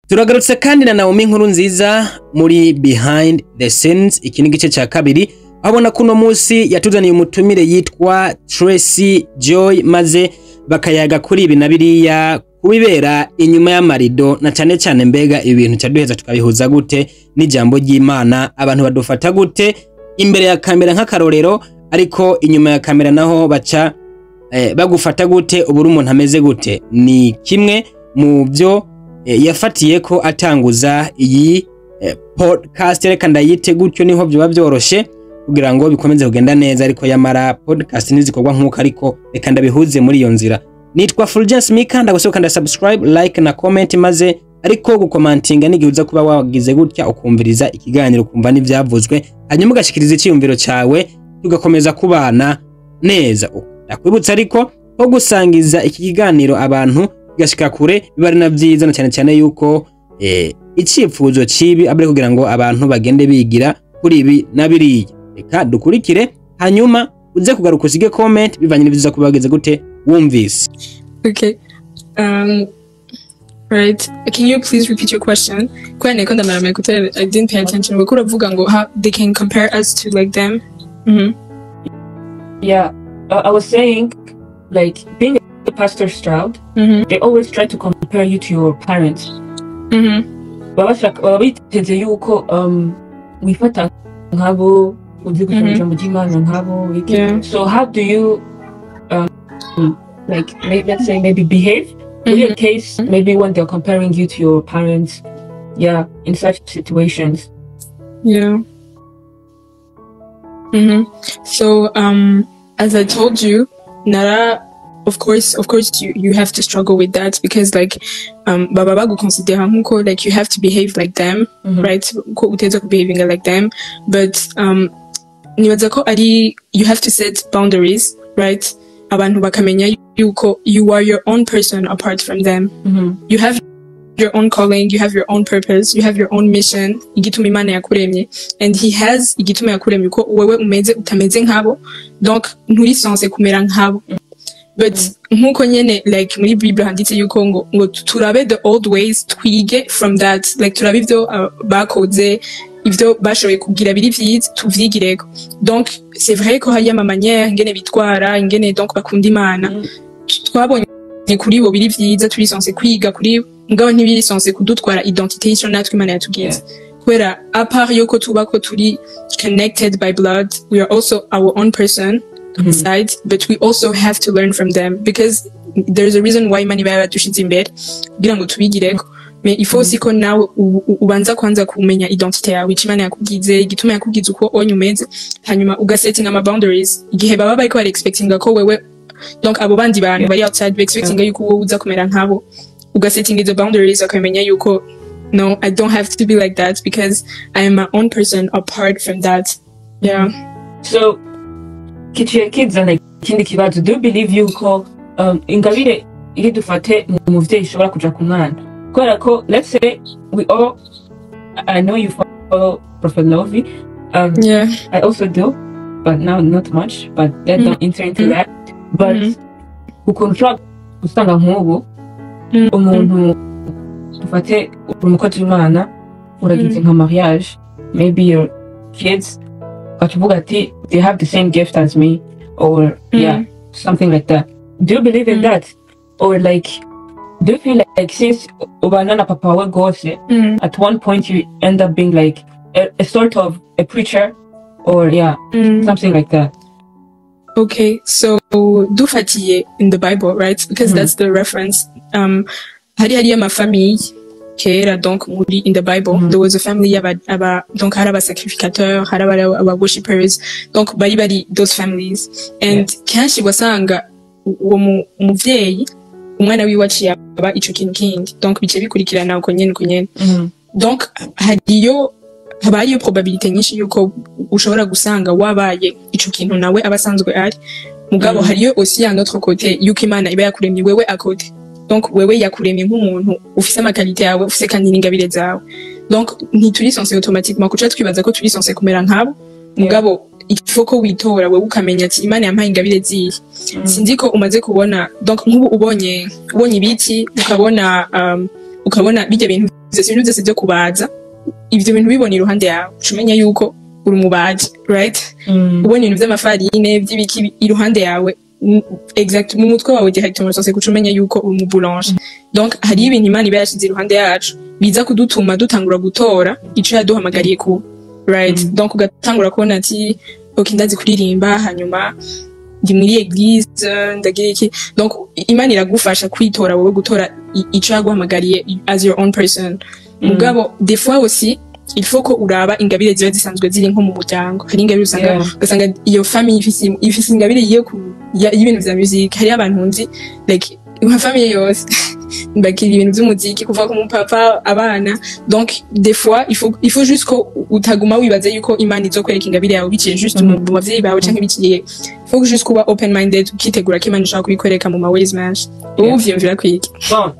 Turagarutse kandi na Naomie Nkurunziza muri behind the scenes, iki ni gice cya kabiri. Abona kuno munsi yatuzaniye umutumire yitwa Tracy Joy, maze bakayaga kuri ibi na biriya kubibera inyuma y'amarido, na cyane cyane mbega ibintu cyaduheza tukabihuza gute n'ijambo ry'Imana, abantu badufata gute imbere ya kamera nk'akarorero, ariko inyuma ya kamera naho baca bagufata gute, uburi umuntu ameze gute. Ni kimwe mu byo yafatiye ko atanguza iyi podcast, reka ndayite gutyo niho byo byoroshe kugira ngo bikomeze kugenda neza, ariko yamara podcast nizikorwa nkuko, ariko reka ndabihuze muri iyo nzira. Nitwa Fulgence Mika, ndagusohoka nda subscribe, like na comment, maze ariko gukomentinga nigihuza kuba wagize gutya ukumviriza ikiganiro kumva n'ivyavuzwe, hanyuma ugashikiriza icyumviro cyawe tugakomeza kubana neza. Ndakwibutsa ariko ko gusangiza iki kiganiro abantu gashika kure bibari na byiza, na cyane cyane yuko icyifuzo cibi abere kugira ngo abantu bagende bigira kuri ibi na biriya. Reka dukurikire hanyuma uze kugaruka usige comment bivanye n'ibyiza kubageze gute wumvise. Okay. Right. Can you please repeat your question? I didn't pay attention. We could have how they can compare us to like them. Yeah. I was saying, like, being a pastor Stroud, they always try to compare you to your parents. But I was like, we fata ngabo Ijambo ry'Imana wige. So how do you like, let's say maybe behave in your case, maybe when they're comparing you to your parents, yeah, in such situations? Yeah. So as I told you, Nara, of course you have to struggle with that, because like baba consider like you have to behave like them, right? Behaving like them, but you have to set boundaries, right? Abantu bakamenya yuko you are your own person apart from them. You have your own calling, you have your own purpose, you have your own mission. Igituma Imana yakuremye, and he has igituma yakuremye ko wewe umeze utameze nkabo, donc nturi censé kumera nkabo. But nkuko nyene like muri Bible handitse yuko ngo turabe the old ways, twige from that, like turabe ivyo bakoze, ivyo bashoboye kugira biri vyiza tuvyigireko. Donc c'est vrai ko hari ama manière ngene bitwara, ngene donc bakunda Imana, twabonye kuri bo biri vyiza, turi censé kwiga kuri ngabo ntibiri censé kudutwara identité y'icyo natwe Imana yatugize. Kubera a part yuko tuba ko turi connected by blood, we are also our own person inside, but we also have to learn from them, because there's a reason why Imana iba dushize imbere kugira ngo tubigireko. Mais il faut aussi ko nawe ubanza kwanza kumenya identité yawe, icyo Imana yakugize, igituma yakugize uko onye umeze, hanyuma ugasetting ama boundaries igihe baba bariko bari expecting ko wewe, donc abo bandi bantu bari outside be expecting yuko wowe uza kumera nkabo, ugasetting the boundaries, akamenya yuko no, I don't have to be like that, because I am my own person apart from that. Yeah. So kids are like kindi kibazo, do you believe yuko ingabire iri dufate mu muvyeyi ishobora kuja ku mwana? Kubera ko let's say we all, I know you follow Prophet Lovey, yeah, I also do, but now not much, but let's don't enter into that. But ukontra usanga nk'ubu umuntu dufate umukozi w'Imana uragize nka mariage, maybe your kids batuvuga ati they have the same gift as me, or yeah, something like that. Do you believe in that? Or like, do you feel like since ubana na papa we gose, at one point you end up being like a sort of a preacher, or yeah, something like that? Okay, so dufatiye in the Bible, right? Because that's the reference. Hari ama famille kera, donc muri in the Bible there was a family donc hari aba sacrificateurs, hari aba worshippers, donc bari those families, and kenshi wasanga uwo umuvyeyi umwana wiwe aciye aba ico kintu kindi, donc bice bikurikirana uko nyene. Donc habayo probabilité nyinshi yuko ushobora gusanga wabaye ico kintu nawe abasanzwe ari mugabo. Hariyo aussi un autre côté yuko Imana iba yakuremye wewe akote, donc wewe yakuremye nk'umuntu ufise amakalite yawe, ufise kandi n'ingabire zawe, donc ntituri censé automatiquement kuca twibaza ko turi censé kumera nkabo, mugabo il faut ko witora wewe ukamenya ati Imana yampaye ingabire zihe. Sinzi ko umaze kubona, donc nk'ubu ubonye ibiti ukabona ukabona bijya bintu byose byo kubaza ivyo bintu bibona iruhande yawe umenya yuko uri umubaji, right? Ubona ibintu by'amafarine by'ibiki iruhande yawe exact mu mutwe wawe directement sose kucumenya yuko uri umuboulanger. Donc hari ibintu Imana iba yashize iruhande yacu biza kudutuma dutangura gutora ico yaduhamagariye ku, right? Donc ugatangura kubona ati okay ndazi kuririmba hanyuma ndi muri eglise ndagira iki. Donc Imana iragufasha kwitora wowe gutora ico yaguhamagariye as your own person. Mugabo des fois aussi il faut ko uraba ingabire ziba zisanzwe ziri nko mu muryango. Hari ingabire usanga ugasanga iyo family ifise ingabire y'ibintu vya music. Hari abantu nzi like uma famille yose bakiri ibintu by'umuziki kuva ku mupapa abana. Donc des fois il faut juste ko utaguma wibaze yuko Imana izokwereka ingabire yawe biciye juste mu bavyeyi bawe canke biciye. Il faut juste kuba open minded ukitegura ko Imana ishaka kubikwereka mu ma ways menshi. Ubu vyumvira kwiki. Bon,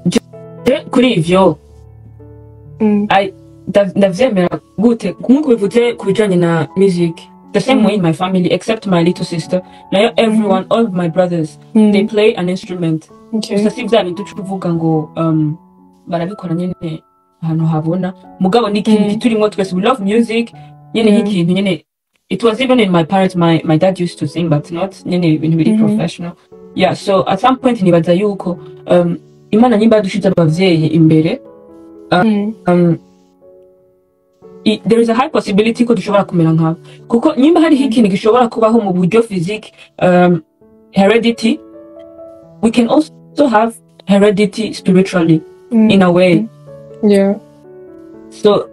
kuri ivyo ndavyemera gute nkuko bivuze kubijanye na music. The same way in my family, except my little sister. Now everyone, all of my brothers, they play an instrument. Gusa si vya bintu tuvuga ngo barabikora nyene ahantu habona. Mugabo ni ikintu turimo twese, we love music. Nyene nk'ikintu nyene. It was even in my parents, my dad used to sing, but not nyene ibintu biri professional. Yeah, so at some point nibaza yuko Imana nyimba yadushize abavyeyi imbere. There is a high possibility ko dushobora kumera nkabo kuko nyimba hari ikintu gishobora kubaho mu buryo physique, heredity, we can also have heredity spiritually in a way. Yeah. So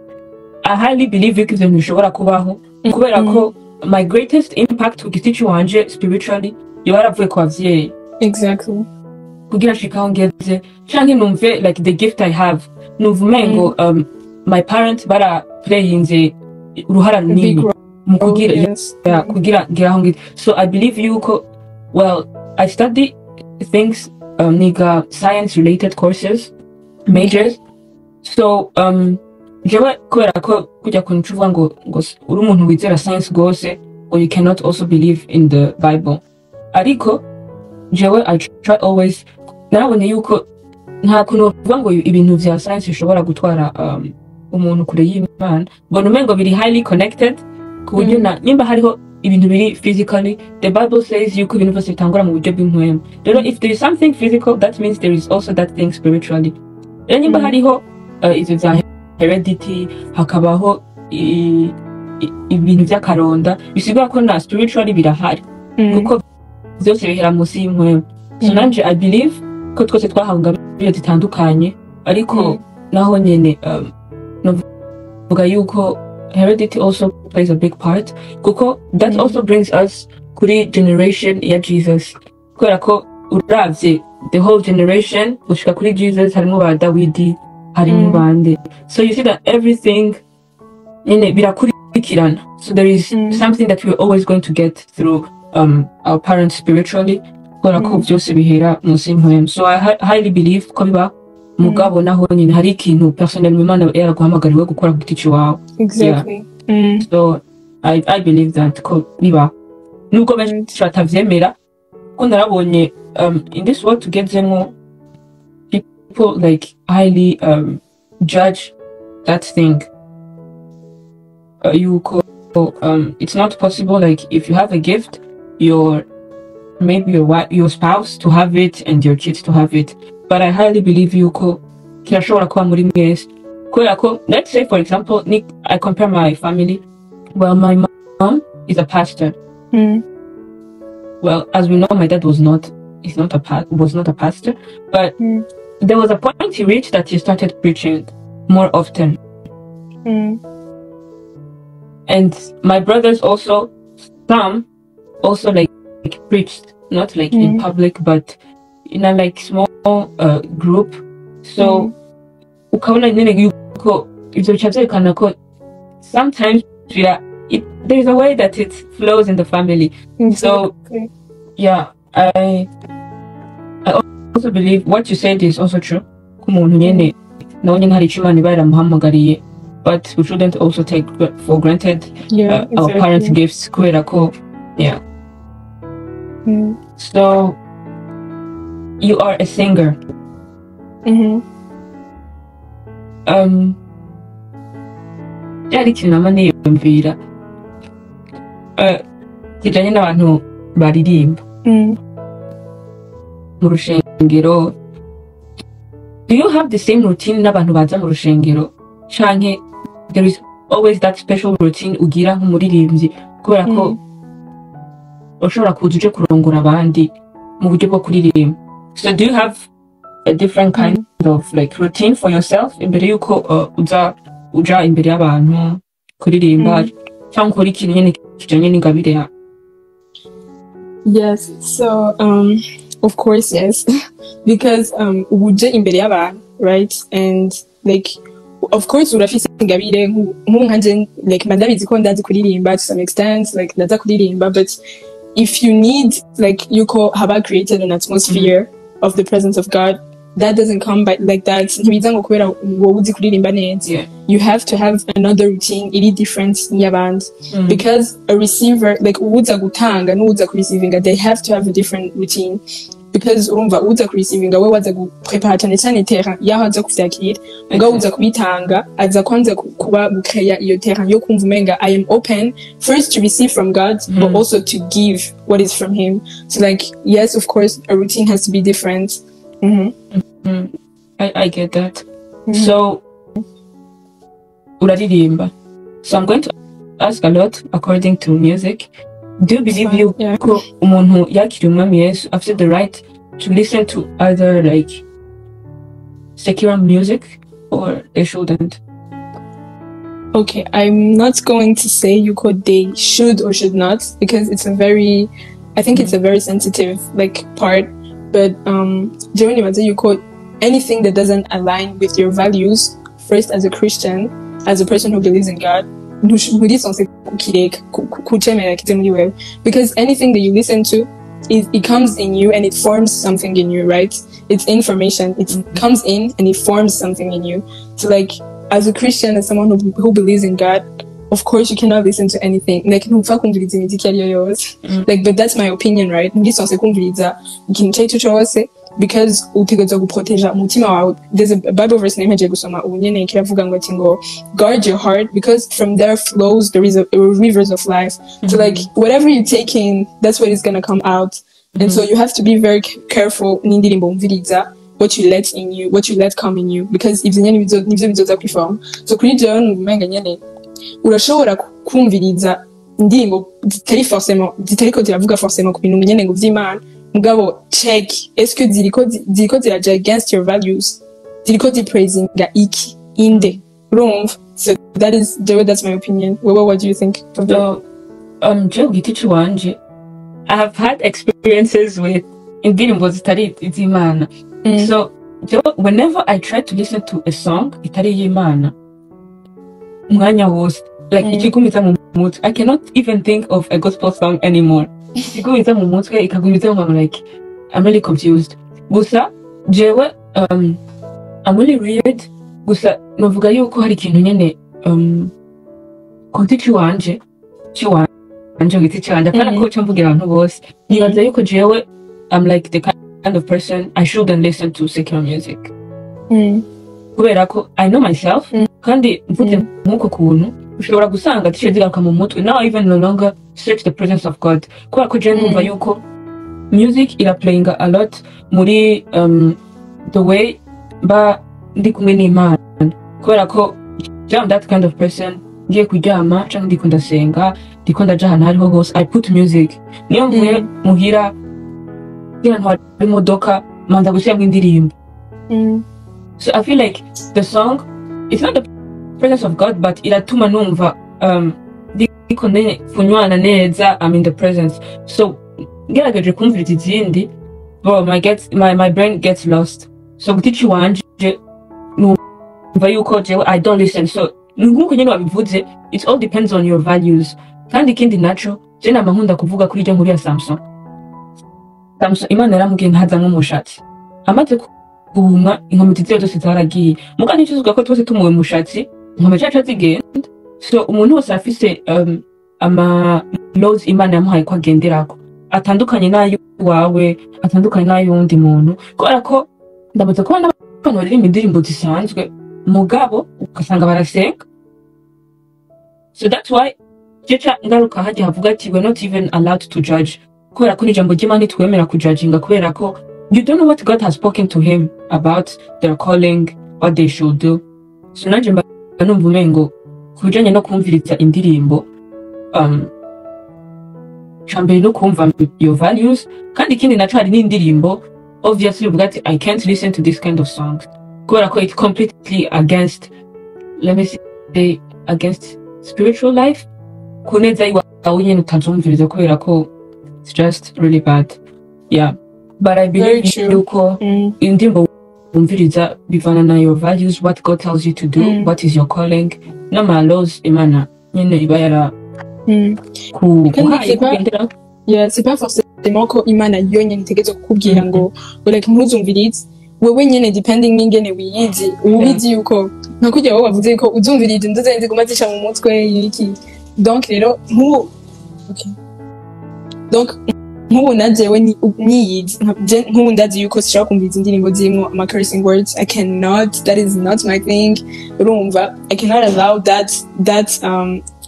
I highly believe yuko ibintu bishobora kubaho kubera ko my greatest impact ku giti wanje spiritually yaravuye ku bavyeyi. Exactly. Kugira shikaho ngeze canke numve like the gift I have nuvumengo my parents bara playing uruhara runini mu kugira ngiraho ngire. So I believe yuko, well, I study things niga science related courses majors. So jewe kubera ko kujya kuncuvuga ngo uri umuntu wizera science gose, or you cannot also believe in the Bible. Ariko jewe I try always narabonye yuko nta kuntu uvuga ngo ibintu vya science bishobora gutwara umuntu kure y'Imana. Mbona umengo biri highly connected ku buryo nimba hariho ibintu biri physically, the Bible says yuko ibintu byose bitangura mu buryo bw'impwemu. Rero if there is something physical, that means there is also that thing spiritually. Rero nimba hariho ivyo vya heredity, hakabaho ibintu vy'akaronda, bisigura ko na spiritually birahari kuko byose bihera munsi y'impwemu. So nanje I believe ko twese twahanga ibyo zitandukanye, ariko naho nyene vuga yuko heredity also plays a big part kuko that also brings us kuri generation ya Jesus. Kubera ko uravye the whole generation gushika kuri Jesus harimo ba Dawidi, harimo bande. So you see that everything nyene birakurikirana. So there is something that we're always going to get through our parents spiritually. Kubera ko byose bihera munsi y'impwemu. So I highly believe ko biba mugabo naho nyine hari ikintu personnellement Imana yaraguhamagariwe gukora ku giti wawe. Exactly. So I believe that ko biba nuko benshi batavyemera ko narabonye in this world to get them people like highly judge that thing. It's not possible, like if you have a gift, maybe your spouse to have it and your kids to have it. But I highly believe yuko kirashobora kuba muri mwese. Kubera ko, let's say for example, I compare my family. Well, my mom is a pastor. Well, as we know, my dad was not a pastor. But there was a point he reached that he started preaching more often. And my brothers also, some also like preached, not like in public, but in a like small group. So ukaona nene yuko ivyo bicavyerekana ko sometimes there is a way that it flows in the family. So yeah, I also believe what you said is also true. Kumuntu nyene nawe nyene hari ico Imana iba yaramuhamagariye, but we shouldn't also take for granted our parents' gifts. Kubera ko So you are a singer. byari ikintu nama niyumvira kijanye n'abantu baririmba mu rushengero. Do you have the same routine n'abantu baza mu rushengero canke there is always that special routine ugira nk'umuririmbyi kubera ko ushobora kuza uje kurongora abandi mu buryo bwo kuririmba? So do you have a different kind of like routine for yourself imbere yuko uja imbere y'abantu kuririmba cyangwa ukora ikintu nyene kijanye n'ingabire yawe? Yes, so of course yes, because uje imbere y'abantu, right? And like of course urafise ingabire nk'unkanje, like mandabizi ko ndazi kuririmba to some extent, like ndaza kuririmba, but if you need like yuko haba created an atmosphere of the presence of God, that doesn't come by like that. Ntibiza ngo kubera wowe uzi kuririmba neza. You have to have another routine iri different y'abandi, because a receiver, like uza gutanga n'uza kureceiving, they have to have a different routine, because urumva uza kureceiving we waza guprepara cyane cyane terrain yaho aza kuvyakira, ngo uza kubitanga aza kwanza kuba gukreya iyo terrain yo kumva umenga I am open first to receive from God, but also to give what is from him. So like yes, of course a routine has to be different. I get that. So uraririmba. So I'm going to ask a lot according to music. Do you believe ko umuntu yakiriye umwami Yesu afite the right to listen to other like secular music, or they shouldn't? Okay, I'm not going to say they should or should not, because it's a very sensitive like part. But generally, anything that doesn't align with your values, first as a Christian, as a person who believes in God, because anything that you listen to, it comes in you and it forms something in you, right? It's information. It comes in and it forms something in you. So like, as a Christian, as someone who believes in God, of course you cannot listen to anything. Like, like, but that's my opinion, right? Because there's a Bible verse named guard your heart, because from there flows the rivers of life. So like whatever you take in, that's what is gonna come out. And so you have to be very careful what you let in you, what you let come in you, because if so urashobora kumviriza indirimbo zitariko ziravuga forcément ku bintu nyene ngo vy'Imana, mugabo check est-ce que ziriko ziraja against your values, ziriko zipraisinga iki inde urumva. So that's my opinion. What do you think of that? Joe gitichu wanje, I have had experiences with indirimbo zitari iz'Imana. So whenever I try to listen to a song itari y'Imana, mwanya wose like ikigumiza mu mutwe, I cannot even think of a gospel song anymore. Ikigumiza mu mutwe ikagumiza mu, like I'm really confused. Gusa jewe I'm really weird. Gusa novuga yuko hari ikintu nyene konti wanje giti cyanje kana ko cyamvugira abantu bose, nibaza yuko jewe I'm like the kind of person I shouldn't listen to secular music. Kubera ko I know myself, kandi mvuze nkuko kuntu ushobora gusanga tishigaruka mu mutwe, now even no longer search the presence of God. Kubera ko je numva yuko music ira playing a lot muri the way ba ndi kumwe n'Imana. Kubera ko I'm that kind of person, ngiye kuryama cyangwa ndiko ndasenga, ndiko ndaja ahantu hariho hose, I put music. Niyo mvuye muhira ahantu hari imodoka manza gushyiramo indirimbo. So I feel like the song, it's not the presence of God, but iratuma numva ndiko kunywana neza, I'm in the presence. So ngerageje kumvira izindi, my brain gets lost. So gutichi wanje numva yuko jewe I don't listen. So nkuko nyene wabivuze, it all depends on your values. Kandi ikindi naco je nkunda kuvuga kuri je nkuru ya Samson Imana yaramubwiye ntaza nk'umushatsi, amaze kuhuma inkomezi zose zaragiye, muga nticuzuga ko twese tumuwe mushatsi inkomezi zacu zigenda. So umuntu wose afise ama laws Imana yamuhaye ko agenderako, atandukanye n'ayo wawe, atandukanye n'ay'undi muntu. Kubera ko ndabaza ko n'abantu baririmba indirimbo zisanzwe mugabo ugasanga barasenga. So that's why jecha ngaruka hajya havuga ati we're not even allowed to judge, kubera ko n'ijambo ry'Imana ntitwemera kujudginga, kubera ko you don't know what God has spoken to him about their calling, what they should do. So nanje mba numva umengo kubijanye no kumviriza indirimbo, chambere no kumva your values, kandi ikindi naco hari n'indirimbo obviously uvuga ati I can't listen to this kind of song kubera ko it's completely against, let me say, against spiritual life, kuneza iwawe nyene utazumviriza kubera ko it's just really bad. Yeah, but I believe yuko indirimbo umviriza bivana na your values, what God tells you to do, what is your calling, nama laws Imana nyene iba yara kugendera. Yeah, c'est pas forcément ko Imana yonyene itegetse kukubwira ngo like ntuzumvirize wewe nyene, depending n'ingene wiyizi ubizi yuko nka kujya wowe wavuze ko uzumvirize nduzenze kumatisha mu mutwe yiki. Donc rero nk'ubu najewe niyizi nk'ubu ndazi yuko sishaka kumviriza indirimbo zirimo ama cursing words. I cannot, that is not my thing. Urumva, I cannot allow that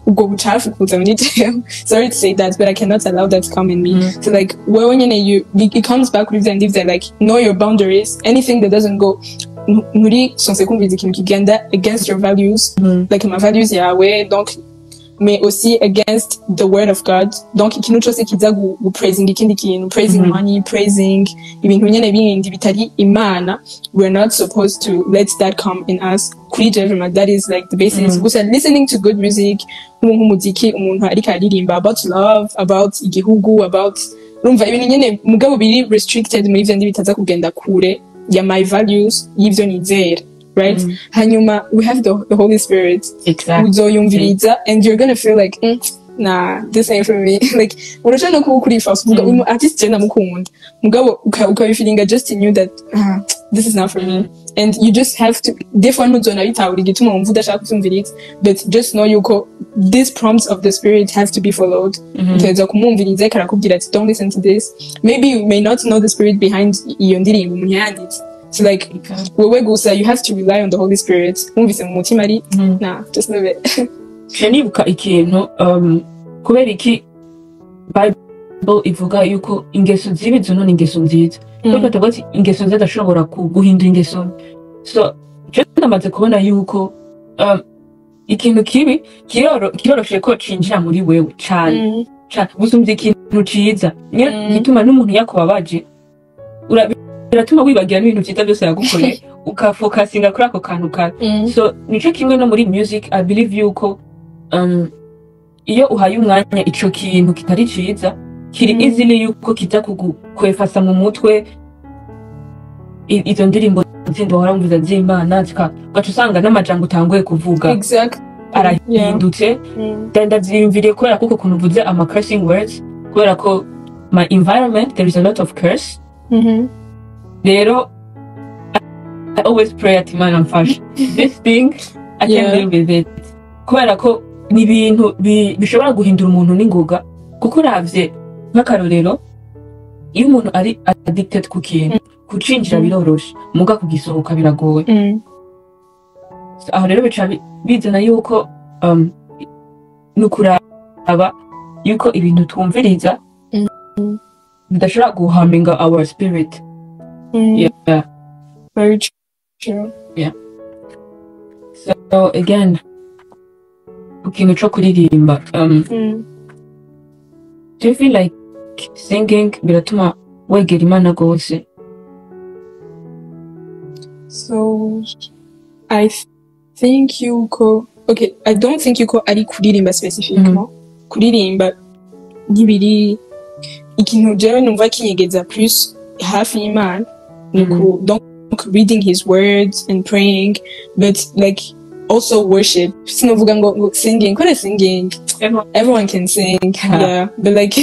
ubwo bucafu kuza muri jewe. Sorry to say that, but I cannot allow that to come in me. So like wewe nyene it comes back with and that like know your boundaries. Anything that doesn't go muri sonse kumviriza ikintu kigenda against your values, like my values yawe, donc mais aussi against the word of God. Donc ikintu cyose kiza praising ikindi kintu, praising money, praising ibintu nyene bindi bitari Imana, we're not supposed to let that come in us. Kuri jewe, that is like the basis. Gusa listening to good music, nk'umuziki umuntu ariko aririmba about love, about igihugu, about urumva ibintu nyene mugabo biri restricted muri ivyo bitaza kugenda kure ya my values y'ivyo nizera. Right? Hanyuma, we have the Holy Spirit. Exactly. Uzoyumviriza, and you're gonna feel like, nah, this ain't for me. Like, unashana kukuri fast. Artist jena mukunda. Mugabo, uka feeling just in you that, this is not for me. And you just have to, therefore, ntuzona bitawuri gituma umvuda shaka kumviriza, but just know yuko, these prompts of the Spirit have to be followed. Ukeza kumumviriza, karakubwira ati, don't listen to this. Maybe you may not know the Spirit behind iyo ndirimbo munyanditse. So like, wewe gusa, you have to rely on the Holy Spirit. Umvise mu mutima ari, nah, just live it. Nibuka ikintu, kubera iki Bible ivuga yuko ingeso zibi zono ni ingeso nziza. Kuko tabati ingeso nziza zashobora guhindura ingeso. So, je namaze kubona yuko ikintu kibi kiroroshe ko cinjira muri wewe cyane. Gusumvya ikintu ciza. Niyo gituma n'umuntu yakubabaje. Biratuma wibagira n'ibintu byita byose yagukoreye ukafokasinga kuri ako kantu ka. So nico kimwe no muri music, I believe yuko iyo uhaye umwanya ico kintu kitari ciza kiri easily yuko kiza kukwefasa mu mutwe izo ndirimbo zindi wahora mvuza ry'Imana ugaca usanga n'amajambo utanguye kuvuga arahindutse. Ndavyiyumviriye kubera kuko kuntu uvuze ama cursing words, kubera ko my environment there is a lot of curse. Rero I always pray at Imana mfasha this thing I can deal with it, kubera ko ni ibintu bishobora guhindura umuntu n'ingoga. Kuko uravye nk'akarorero, iyo umuntu ari addicted ku kintu kucinjira biroroshe, muga kugisohoka biragoye. Aho rero bica bizana yuko nukuraba yuko ibintu twumviriza bidashobora guhaminga our spirit. Yeah, very true. Yeah. So again, ikintu cyo kuririmba, do you feel like singing biratuma wegera Imana gose? So I think yuko, okay, I don't think yuko ari kuririmba specifically. Kuririmba ntibiri ikintu jewe numva kinyegeza plus hafi y'Imana. Donc reading his words and praying, but like also worship. Sinovuga ngo singing, kore singing. Everyone can sing, yeah. But like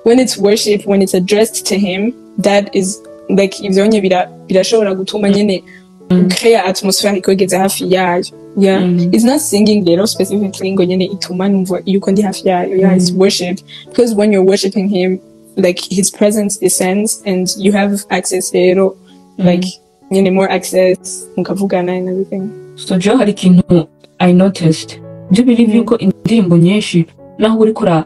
when it's worship, when it's addressed to him, that is like ivyo nye birashobora gutuma nyene create atmosphere ikogeza hafi yayo. Yeah, it's not singing rero specifically ngo nyene ituma numva yuko ndi hafi yayo. Yeah, it's worship, because when you're worshiping him, like his presence descends and you have access rero, like nyene more access mukavugana and everything. so jo hari ikintu I noticed do believe yuko indirimbo nyinshi naho uri kura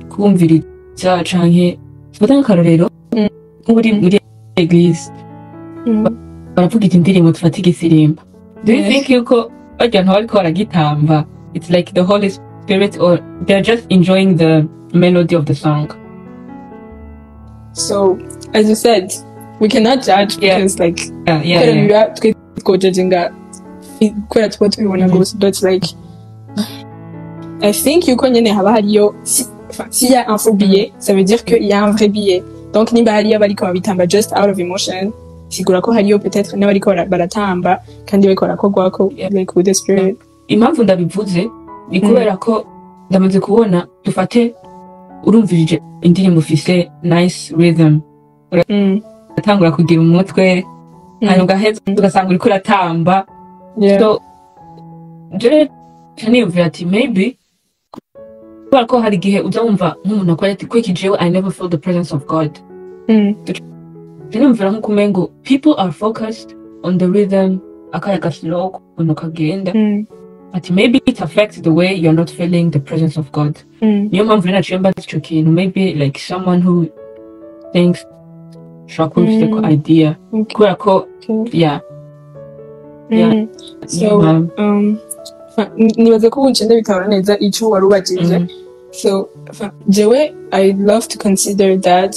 kumviriza canke fata nk'akarorero nk'uri muri eglise baravuga indirimbo tufata igisirimba do you think yuko bajya nto bariko baragitamba it's like the Holy Spirit or they're just enjoying the melody of the song? So as you said, we cannot judge because like judging that what we want to go, but like I think you connais haba hariyo s'il y a un faux billet, ça veut dire qu'il y a un vrai billet. Donc niba hariyo bariko babitamba just out of emotion, sigura ko hariyo peut-être n'abariko baratamba kandi bariko barakogwako like with the spirit. Impamvu ndabivuze ni kubera ko ndamaze kubona dufate urumvirije indirimbo ufise nice rhythm uratangura kugira umutwe hanyuma ugaheza ugasanga uriko uratamba, so je niyumvira ati maybe kubera ko hari igihe uza wumva nk'umuntu akora ati kweki jewe I never feel the presence of God. Niyumvira nk'uko umengo people are focused on the rhythm akayaga slow ukuntu kagenda ati maybe it affects the way you're not feeling the presence of God. Niyo mpamvu rero naciye mbaza ico kintu, maybe like someone who thinks struggles the idea kubera ko so nibaza ko ubuncenda bitabona neza ico warubagije. So jewe I love to consider that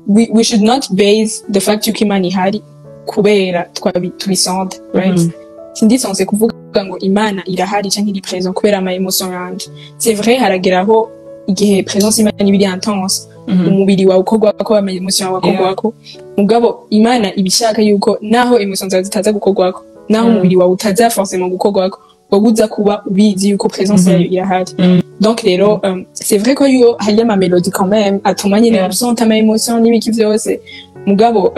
we should not base the fact yuko Imana ihari kubera tubisonde, right? Sindisonse kuvuga ngo Imana irahari canke iri présent kubera ama emotion yanje. C'est vrai harageraho igihe présence Imana ibiri intense, umubiri wawe ukogwako ama emotion wawe akogwako, mugabo Imana ibishaka yuko naho emotion zawe zitaza gukogwako, naho umubiri wawe utaza forcément gukogwako, wobuza kuba ubizi yuko présence yayo irahari. Donc rero c'est vrai ko yo hariya ama mélodie quand même atuma nyene absente ama emotion n'ibiki vyose, mugabo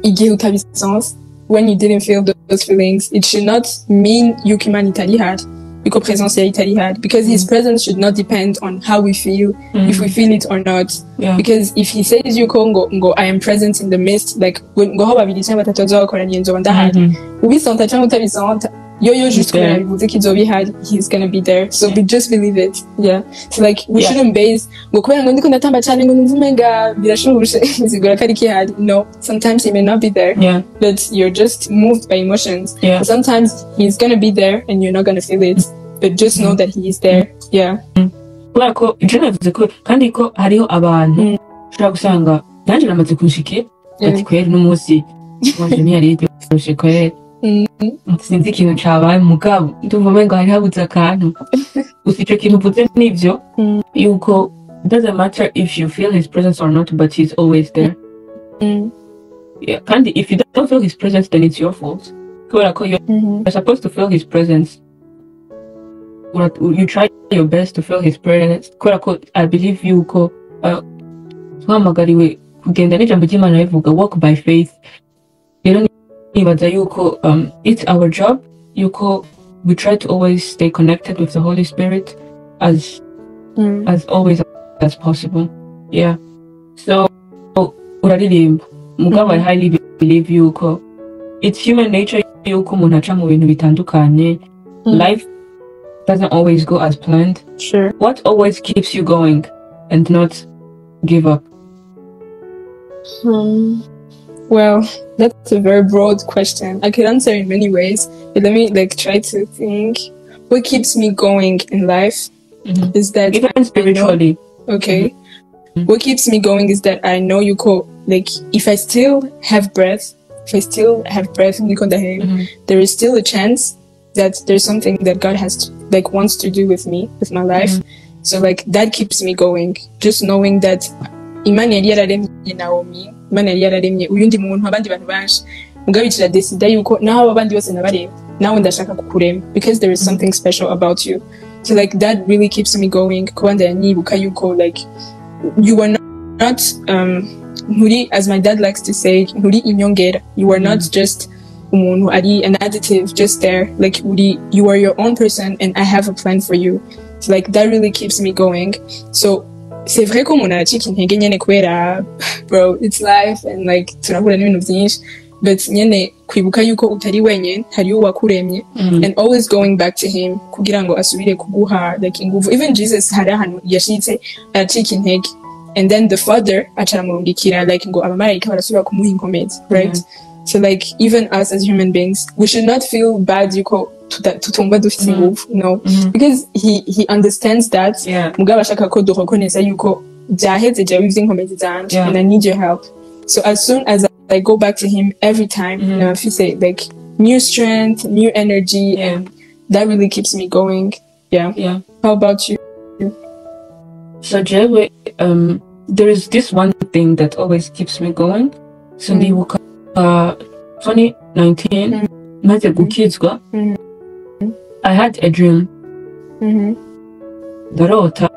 igihe utabisense, when you didn't feel those feelings, it should not mean yuko Imana itari hari, yuko présence yayo itari hari, because his presence should not depend on how we feel, if we feel it or not. Because if he says yuko ngo I am present in the midst, like ngo ho babiri cyangwa batatu bazakoranye nzoba ndahari, ubisonta cyangwa utabisonta yo just kubera bivuze ko izoba ihari, he's gonna be there. So we just believe it. So like we shouldn't base ngo kubera ngo ndiko ndatamba cyane ngo numva umenga birashoboshe zigura kari kihari. No, sometimes he may not be there, but you're just moved by emotions. Sometimes he's gonna be there and you're not gonna feel it, but just know that he is there. Kubera ko icyo navuze ko kandi ko hariho abantu ushobora gusanga nanjye namaze kunshikira ati kweri n'umunsi wanje ntiyari yiryoshye kweri sinzi ikintu cabaye mugabo ndumva umengo hari habuze akantu. Gusa ico kintu uvuze nivyo yuko it doesn't matter if you feel his presence or not, but he's always there. Kandi if you don't feel his presence, then it's your fault. Kubera ko you're supposed to feel his presence. You try your best to feel his presence. Kubera ko I believe yuko twamagariwe kugenda n'ijambo ry'Imana rivuga walk by faith. Rero nibaza yuko it's our job yuko we try to always stay connected with the Holy Spirit as always as possible. So uraririmba mugabo I highly believe yuko it's human nature yuko umuntu aca mu bintu bitandukanye. Life doesn't always go as planned. What always keeps you going and not give up? Well, that's a very broad question. I could answer in many ways, but let me try to think. What keeps me going in life is that even spiritually. What keeps me going is that I know yuko if I still have breath, there is still a chance that there's something that God has wants to do with me, with my life. So that keeps me going. Just knowing that Imana yari yararemye Naomie, Imana yari yararemye uyundi muntu abandi bantu banshi, mugabo icira decide yuko naho abandi bose nabareba nawe ndashaka kukurema, because there is something special about you. So that really keeps me going. Kubanda yanyibuka yuko you are not nturi, as my dad likes to say, nturi inyongera. You are not just umuntu ari an additive just there. You are your own person and I have a plan for you. So that really keeps me going. So c'est vrai ko umuntu aracika intege nyene kubera bro, it's life and turahura n'ibintu byinshi, but nyene kwibuka yuko utari wenyene hari uwakuremye and always going back to him kugira ngo asubire kuguha like inguvu. Even Jesus hari ahantu yashitse aracika intege and then the father acaramurungikira like ngo abamarayika barasubira kumuha inkomezi, right? So like even us as human beings, we should not feel bad yuko tutumva dufite inguvu, no, because he understands that mugabo ashaka ko dureconnaître yuko byaheze jewe ivy'inkomezi zanje and I need your help. So as soon as I go back to him every time, I feel say like new strength, new energy, and that really keeps me going. Yeah. How about you? So Jewe, there is this one thing that always keeps me going. So 2019, maze gukizwa, I had a dream. Ndarota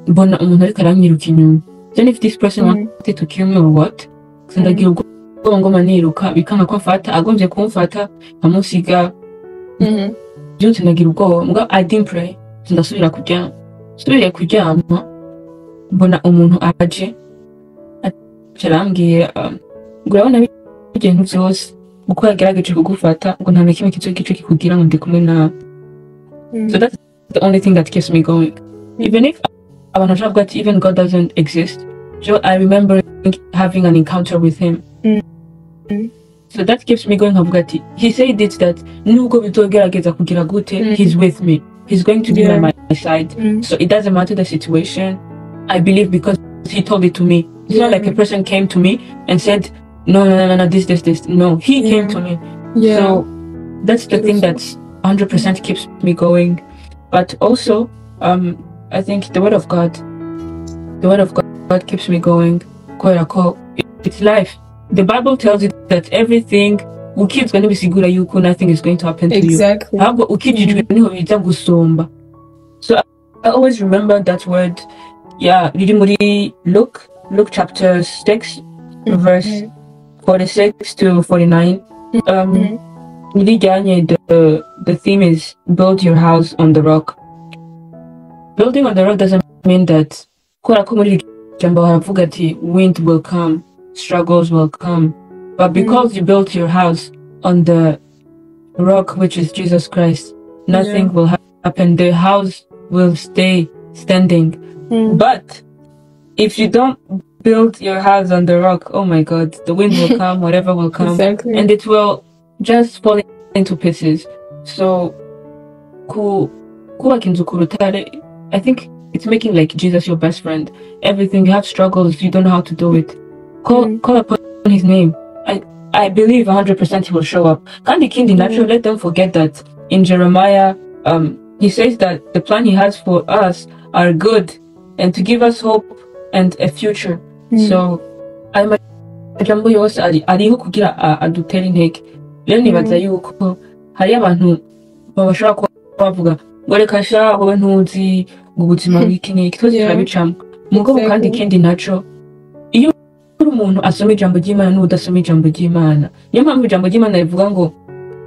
mbona umuntu ariko aranyiruka inyuma. Then if this person wanted to kill me or what? Ndagira ubwoba ngoma niruka bikanga ko mfata, agombye kumfata amusiga. Byose ndagira ubwoba, mbwa I didn't pray. Ndasubira kuryama mbona umuntu aje arambwiye ngo urabona ibintu byose uko yagerageje kugufata ngo nta nakimwe kizo kikugira ngo ndi kumwe nawe. So that's the only thing that keeps me going. Even if even God doesn't exist, so I remember having an encounter with him. So that keeps me going. He said it that nubwo bitogerageza kugira gute, he's with me. He's going to be by my side. So it doesn't matter the situation. I believe because he told it to me. It's not like a person came to me and said, no, this. No, he came to me. So that's the thing that 100% keeps me going. But also, I think the word of God keeps me going. It's life. The Bible tells you that everything ukizwa nibisigura yuko nothing is going to happen to you. Ahubwo ukijijwe niho biza gusomba. So I always remember that word. Riri muri Luke chapter 6 verse 46 to 49. The theme is build your house on the rock. Building on the rock doesn't mean that wind will come, struggles will come, but because you built your house on the rock, which is Jesus Christ, nothing will happen. The house will stay standing. But if you don't build your house on the rock, oh my God, the wind will come, whatever will come, and it will just fall into pieces. So, I think it's making like Jesus your best friend. Everything, you have struggles, you don't know how to do it. Call upon his name. I believe 100% he will show up. Kandi natural, let them forget that in Jeremiah, he says that the plan he has for us are good and to give us hope and a future. So I'm Ijambo yose ariho kugira adutera intege. Rero nibaza yuko hari abantu bashobora kuba bavuga ngo reka sha wowe ntuzi ubuzima bw'iki twese turabicamo. Mugabo kandi ikindi naco iyo umuntu asoma ijambo ry'Imana n'udasoma ijambo ry'Imana. Niyo mpamvu ijambo ry'Imana rivuga ngo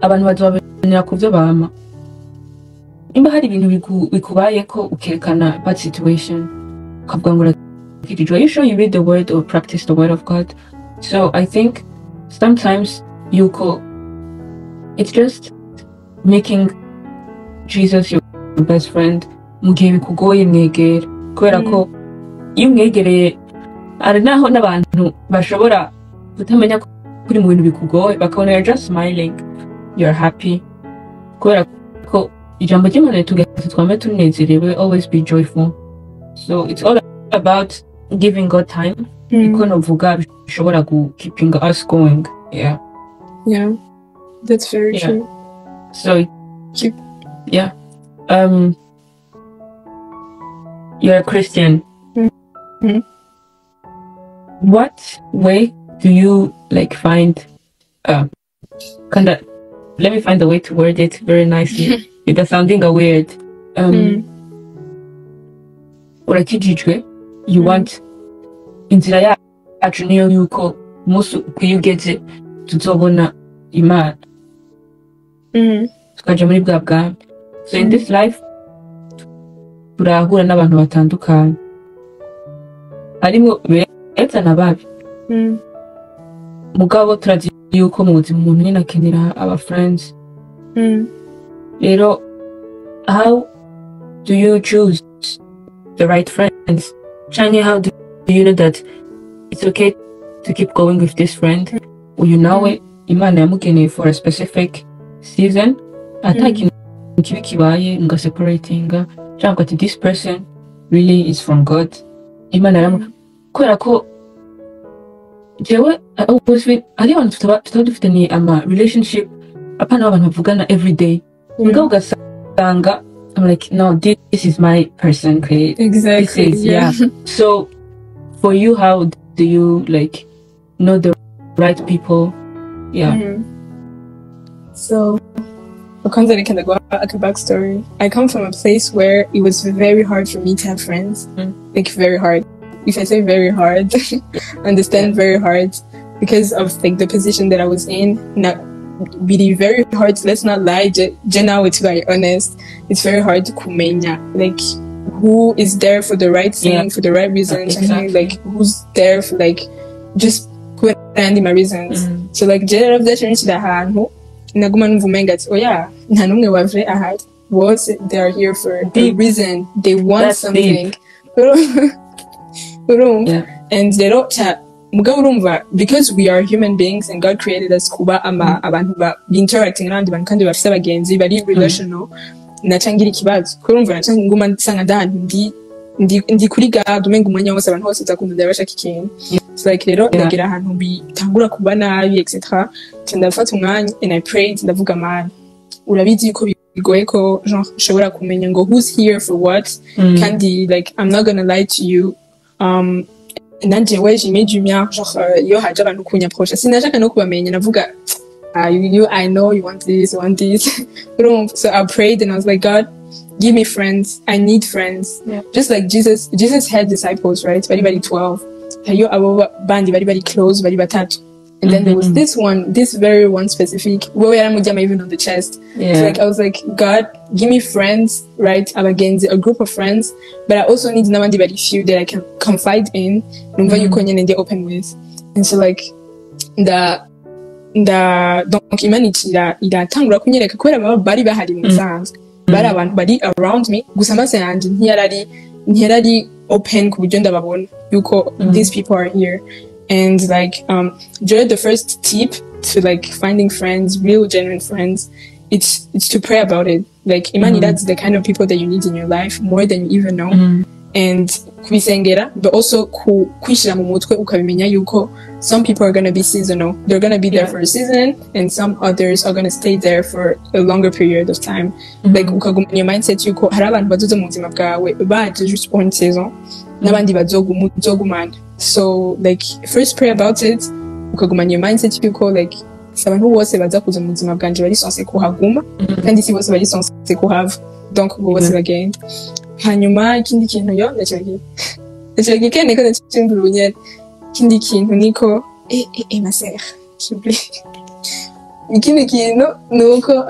abantu bazobabenera kuvyo bama. Imba hari ibintu bikubaye ko ukerekana bad situation ukavuga ngo are you sure you read the word or practice the word of God? So I think sometimes it's just making Jesus your best friend. Mugihe bikugoye mwegere kubera ko iyo mwegereye ari naho n'abantu bashobora kutamenya kuri mu bintu bikugoye bakabona you're just smiling, you're happy kubera ko ijambo ry'Imana tugeze twame tunezerewe, always be joyful. So it's all about giving God time. Ikonovuga bishobora keeping us going. Yeah, that's very true. So you're a Christian. What way do you find let me find a way to word it very nicely without sounding weird. Urakijijwe, you want inzira yacu niyo yuko umunsi ukwiye ugeze tuzobona Imana tukaja muri bwa bwami. So in this life turahura n'abantu batandukanye, harimo beza na babi, mugabo yuko mu buzima umuntu nyine akenera aba friends. Rero how do you choose the right friends? Change, how do you know that it's okay to keep going with this friend? Uyu nawe Imana yamugeneye for a specific season. Ataki kibi kibaye nga separatinga cyangwa ati this person really is from God. Imana kubera ko jewe ari abantu tutaba dufite ni ama relationship apana abantu bavugana every day. Ngo ugasanga I'm like, no, this is my person. Okay? Exactly. Yeah. So, for you, how do you like know the right people? Yeah. So, a backstory. I come from a place where it was very hard for me to have friends. Like very hard. If I say very hard, understand very hard because of like the position that I was in. Not really very hard. Let's not lie. Now it's very honest. It's very hard to kumenya like who is there for the right thing, for the right reasons. Exactly. Like who's there for like just kuendi my reasons. So like general of that change that hantu naguma numvumenga ati oya nta numwe wavre ahari bose they are here for a reason. They want that's something. And they don't mugabo urumva because we are human beings and God created us kuba abantu ba interacting n'abandi bantu kandi bafite abagenzi bari relational nacangira ikibazo kurumva nacanguma nsanga ndahandi ndi kuri God umenga umwanya wose abantu bose zakunda ndabashaka ikintu so like rero ndagira ahantu bitangura kuba nabi etc ndafata umwanya and I prayed ndavuga man urabizi ko bigoye ko genre ushobora kumenya ngo who's here for what kandi like I'm not gonna lie to you nanje weje imejumya genre yo haje abantu kunya proche sinashaka no kubamenya navuga I know you want this so I prayed and I was like God give me friends. I need friends. Just like Jesus had disciples, right? Very 12. Hayo abo bandi very close, very batatu. And then there was this very one specific where I'm even on the chest. So like I was like, God, give me friends, right? I'm against a group of friends, but I also need nabandi very few that I can confide in. Numva you konye and open with. And so like donc imaniki iratangura kunyereka kubera baba bari bahari musanzwe. Bari abantu bari around me gusa amaso yanje ntiyarari open ku buryo ndababona yuko these people are here. And like during the first tip to like finding friends, real genuine friends, it's to pray about it. Like imani that's the kind of people that you need in your life more than you even know. And kubisengera, but also kwishira mu mutwe ukabimenya yuko some people are going to be seasonal. They're going to be there for a season and some others are going to stay there for a longer period of time. Like ukagumanya mindset yuko hari abantu bazoza mu buzima bwawe baje just one season n'abandi bazogumana. So like first pray about it, ukagumanya mindset yuko like abantu bose baza kuza mu buzima bwanje bari sonse kuhaguma kandi si bose bari sonse kuhava. Donc bose bagenda. Hanyuma ikindi kintu yo ndacyagiye kene ko ndacyumbuye ikindi kintu niko ma sœur ikindi kintu nuko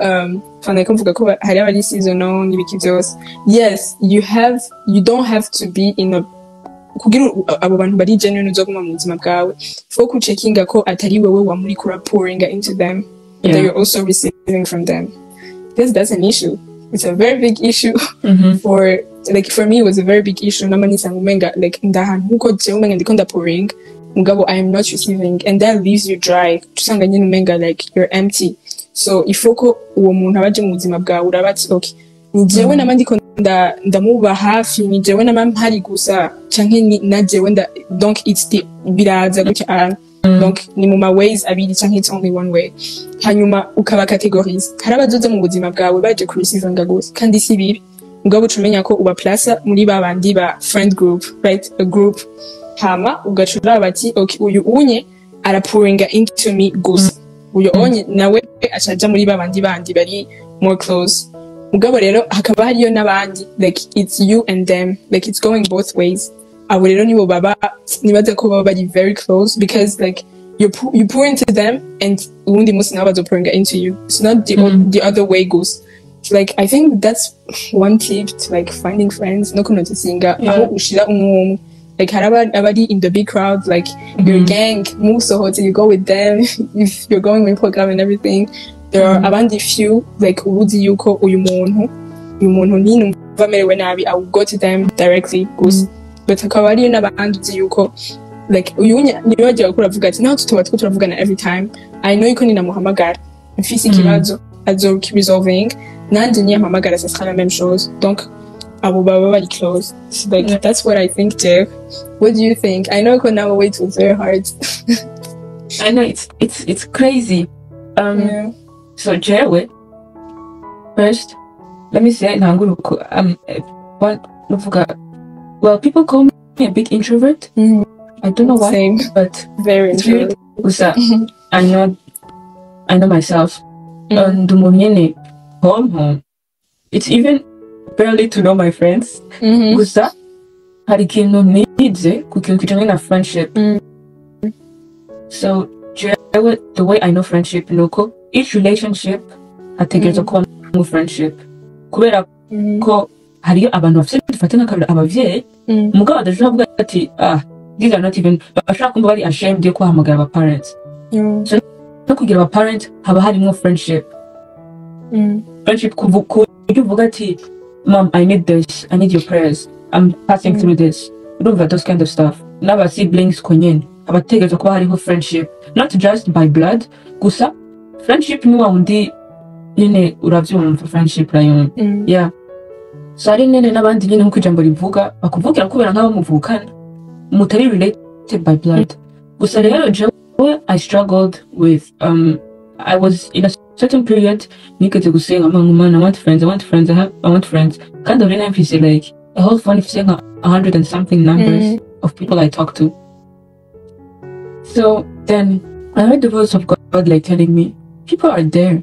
fana kumvuga ko hari abari seasonal n'ibiki byose. Yes, you don't have to be in a kugira abo bantu bari genuine uzoguma mu buzima bwawe fo ku checkinga ko atari wewe wamuri kura pouring into them and that you're also receiving from them, because that's an issue. It's a very big issue for me it was a very big issue. Namani sangumenga like ndahantu uko je umenga ndiko pouring mugabo I am not receiving and that leaves you dry. Tusanga nyine umenga like you're empty. So ifoko uwo muntu abaje mu buzima bwawe urabati okay ni jewe namandi ko ndamuba hafi ni jewe namari gusa canke na jewe donc it's the biraza gutya donc ni mu ways abiri canke it's only one way. Hanyuma ukaba categories hari abazoza mu buzima bwawe baje ku receiving gusa kandi si bibi mugabo ucumenya ko uba plaza muri babandi ba friend group, right? A group hama ugacura bati okay uyu unye ara pouring into me gusa uyu onye nawe acaja muri babandi bandi bari more close. Mugabo rero hakaba hariyo nabandi like it's you and them, like it's going both ways. Abo rero nibo baba nibaza ko baba bari very close because like you pour into them and undi musi nabo bazo pouring into you. It's not the other way goes. Like I think that's one tip to like finding friends. No kuno tisinga aho ushira like abadi in the big crowd, like your gang moves so hot, you go with them. If you're going with program and everything, there are abandi few like ubuzi yuko uyu muntu nini vamerewe nabi, I will go to them directly, but akaba ari n'abandi uzi yuko like uyunya niyo agiye kuravuga ati naho tuba turavugana every time, I know yuko ninamuhamagara mfise ikibazo azokiresolving nanje niyampamagara ça sera la même chose, donc abo baba bari close. So like that's what I think too. What do you think? I know now wait was very hard. I know it's crazy. So Jerry, first let me say well, people call me a big introvert. I don't know why. Same. But very introvert. I know myself. And home. It's even barely to know my friends. Gusa hari ikintu nize ku kintu kijanye na friendship. So the way I know friendship nuko each relationship hategerezwa kuba mu friendship, kubera ko hariyo abantu bafite dufate nk'akarero abavyeyi mugabo badashobora kuvuga ati these are not even, bashaka kumva bari ashamed yo kuhamagara aba parents. So no kugira aba parent haba harimo friendship. Friendship kuburyo uvuga ati mom, I need this, I need your prayers, I'm passing through this. You don't have those kind of stuff. N'aba siblings konyene abategerezwa kuba hariho friendship, not just by blood gusa. Friendship ni wa undi nyene uravyumva friendship rayon. Yeah. So ari nene n'abandi nyene nkuko ijambo rivuga bakuvugira kubera nk'abo muvukana mutari related by blood. Gusa rero jewe I struggled with I was in a certain period nigeze gusenga man, I want friends, I want friends. Kind of really like a whole fun of saying 100 and something numbers of people I talk to. So then I heard the voice of God like telling me, people are there,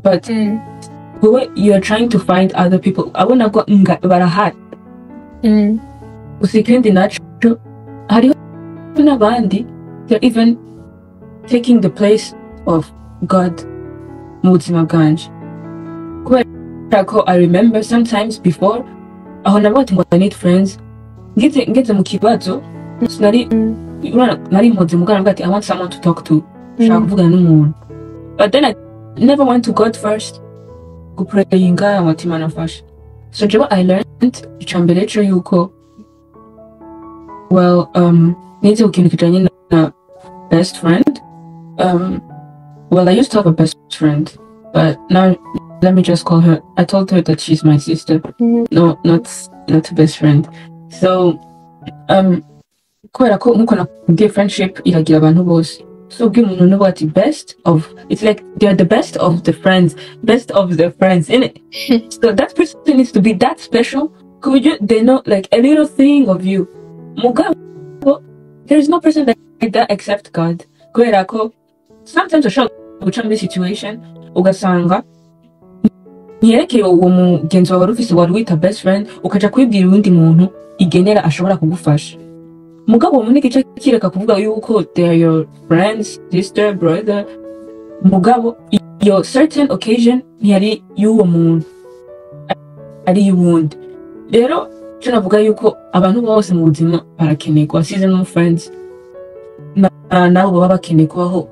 but you are trying to find other people. I wanna go barahat. Usikendi nacho. Hariho n'abandi they're even taking the place of God mu buzima bwanje. Kubera ko I remember sometimes before aho navuga ngo I need friends, ngeze mu kibazo nari mpuze mugana bwati I want someone to talk to, shaka kuvugana n'umuntu. But then I never went to God first guprayinga amatima nafasha. So jewe I learned icambere cyo yuko nize ukintu kijanye na best friend. Well, I used to have a best friend, but now let me just call her. I told her that she's my sister. No, not a best friend. So, kubera ko nkuko nakubwiye friendship iragira abantu bose. So umuntu n'ubu ati best of, it's like they're the best of the friends, innit? So that person needs to be that special. They know like a little thing of you. Mugabo, there is no person like that except God. Kubera ko sometimes ushobora guca muri situation ugasanga ntiyerekeye uwo mugenzi wawe ufise wari wita best friend ukaja kwibwira uwundi muntu igenera ashobora kugufasha. Mugabo umuntu igice kireka kuvuga yuko they are your friends, sister, brother. Mugabo your certain occasion ntiyari y'uwo muntu, ari y'uwundi. Rero cyo navuga yuko abantu bose mu buzima barakenerwa, seasonal friends nabo baba bakeneye kubaho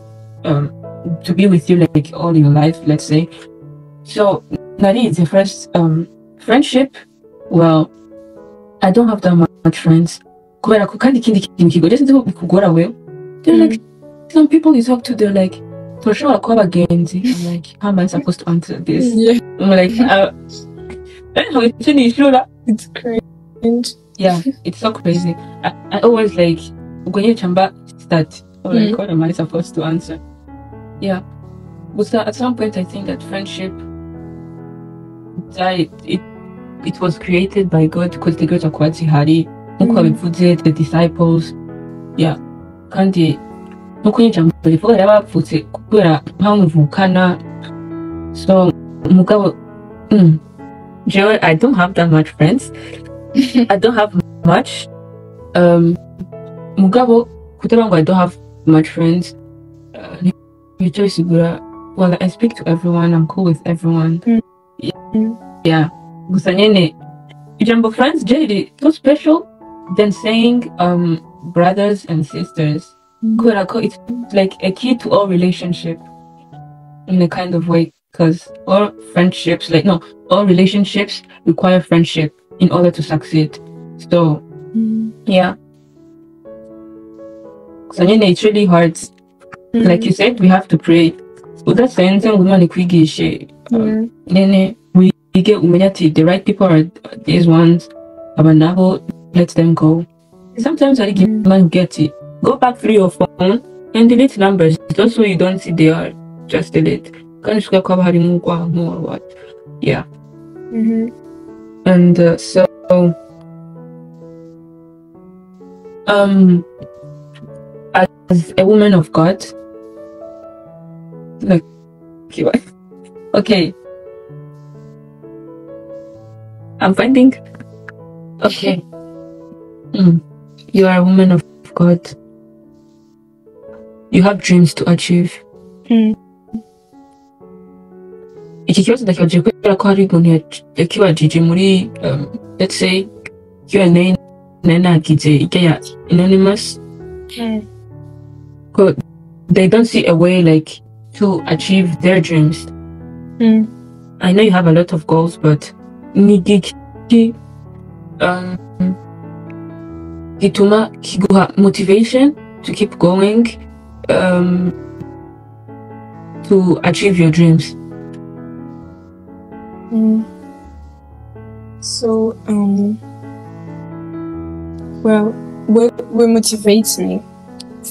to be with you like all your life, let's say. So narize first friendship. Well, I don't have that much friends. Kubera ko kandi ikindi kintu kigoye sinzi ko bikugora wewe. They're like some people you talk to, they're like turashobora kuba abagenzi. I'm like, how am I supposed to answer this? Yeah. I'm like it's crazy. Yeah, it's so crazy. I always like when chamba start. Like, what am I supposed to answer? Yeah. But at some point, I think that friendship, it was created by God because the girls are quite hari. The disciples. Yeah. Kandi nuko Ijambo rivuga yabapfutse kubera mpamuvukana. So mugabo Joe, I don't have that much friends. I don't have much. Mugabo kutabango I don't have much friends. Well, I speak to everyone. I'm cool with everyone. Yeah. Gusa nyene Ijambo friends, Jerry, so special. then saying brothers and sisters, it's like a key to all relationship in a kind of way, because all relationships require friendship in order to succeed. So yeah, so it's really hard. Like you said, we have to pray. That's saying we get umenye, the right people are these ones. Abanabo, let them go. Sometimes I give man get it. Go back through your phone and delete numbers just so you don't see they are. Just delete. Can't you cover more or what? Yeah. And so as a woman of God, like okay. I'm finding. Okay. You are a woman of God. You have dreams to achieve. Iki kibazo ndakibaje kubera ko hari umuntu yakibajije muri let's say Q&A nagize ijya anonymous. They don't see a way like to achieve their dreams. I know you have a lot of goals, but gituma kiguha motivation to keep going, to achieve your dreams. So well, what motivates me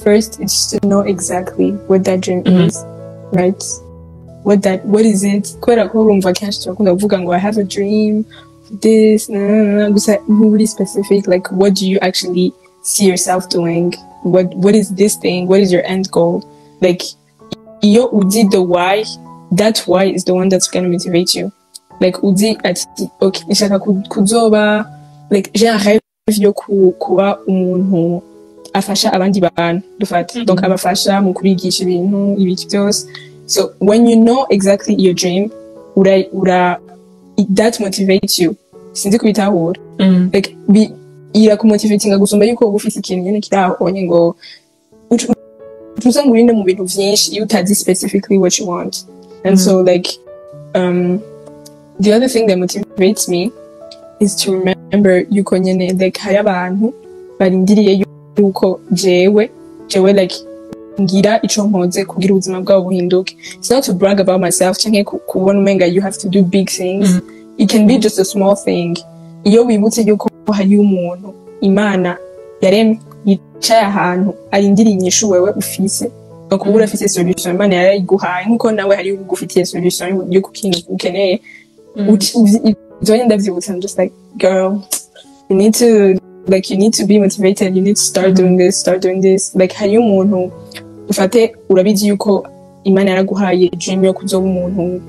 first is to know exactly what that dream is, right? What is it? Kubera ko urumva kenshi turakunda kuvuga ngo I have a dream, this, gusa really specific, like what do you actually see yourself doing? What is this thing? What is your end goal? Like iyo uzi the why, that why is the one that's gonna motivate you. Like uzi ati okay, nishaka kuzoba, like j'ai un rêve yo kuba umuntu afasha abandi bantu dufate, donc abafasha mu kubigisha ibintu ibiki byose. So when you know exactly your dream, that motivates you. Sinzi kubitahura. Like irakumotivatinga gusumba yuko ufite ikintu nyene kirahonye ngo utuza ngurinde mu bintu vyinshi iyo utazi specifically what you want. And so like the other thing that motivates me is to remember yuko nyene like hari abantu barindiriye yuko jewe like ngira ico nkoze kugira ubuzima bwabo buhinduke. It's not to brag about myself, canke kubona umenga you have to do big things. It can be just a small thing. Iyo wibutse yuko hari umuntu Imana yaremye yicaye ahantu arindiriye inyishu wewe ufise, bakubura afise solution Imana yarayiguhaye nkuko nawe hari ugufitiye solution yo kukintu ukeneye. Uzonye ndavyibutsa, I'm just like, girl, you need to be motivated, you need to start doing this. Like hari umuntu ufate urabizi yuko Imana yaraguhaye dream yo kuzoba umuntu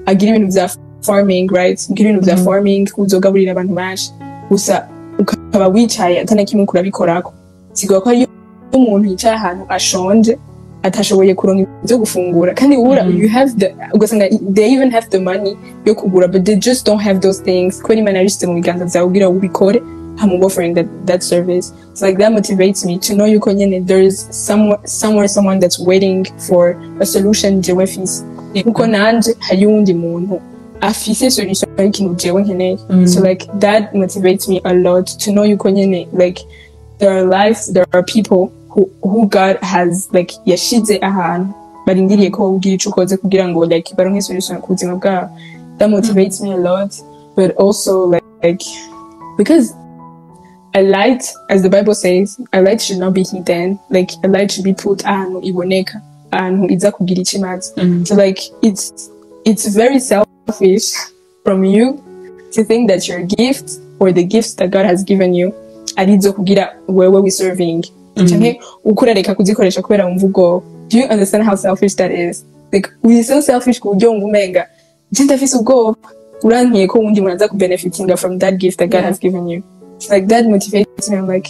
agira ibintu vya farming, right? Ugira ibintu vya farming, kuzogaburira abantu benshi, gusa ukaba wicaye atana kimwe kurabikorako. Sigwa ko hari umuntu yicaye ahantu ashonje atashoboye kuronka ibyo gufungura, kandi you have ugasanga they even have the money yo kugura, but they just don't have those things. Kwani Imana yarishyize mu biganza vyawe kugira ubikore, I'm offering that service. So like that motivates me to know yuko nyene there is someone that's waiting for a solution jewe fisi. Kuko nanje hari undi muntu afise solution y'ikintu jewe nkeneye. So like that motivates me a lot to know yuko nyene like there are people who God has like yashize ahantu barindiriye ko ugira ico ukoze kugira ngo like baronke solution ku buzima bwabo. That motivates me a lot, but also like because a light, as the Bible says, a light should not be hidden. Like a light should be put ahantu iboneka, ahantu iza kugira ikimazi. So like it's very selfish from you to think that your gift or the gifts that God has given you arizo kugira wewe we serving. Canke ukurareka kuzikoresha kubera wumva. Do you understand how selfish that is? Like we so selfish ku buryo ngumenga je ndafise ubwoba urankiye ko undi muraza ku benefitinga from that gift that God has given you. It's like that motivates me. I'm like,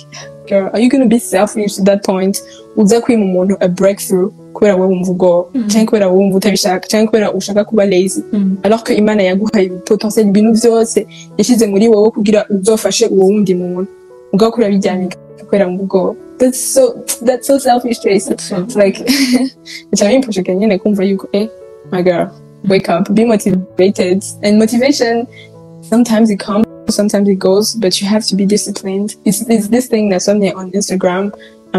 girl, are you gonna be selfish to that point? Uza kwima umuntu a breakthrough kubera wewe wumva ubwoba, canke kubera wewe wumva utabishaka, canke kubera ushaka kuba lazy, alors que Imana yaguhaye potentiel ibintu vyose yashize muri wowe kugira uzofashe uwo wundi muntu. ugakura bijyanye kwera mu bwoba. That's so selfish, Tracy. It's like it's very important nyene kumva yuko my girl, wake up, be motivated. And motivation sometimes it comes, sometimes it goes, but you have to be disciplined. It's this thing that's on there on Instagram.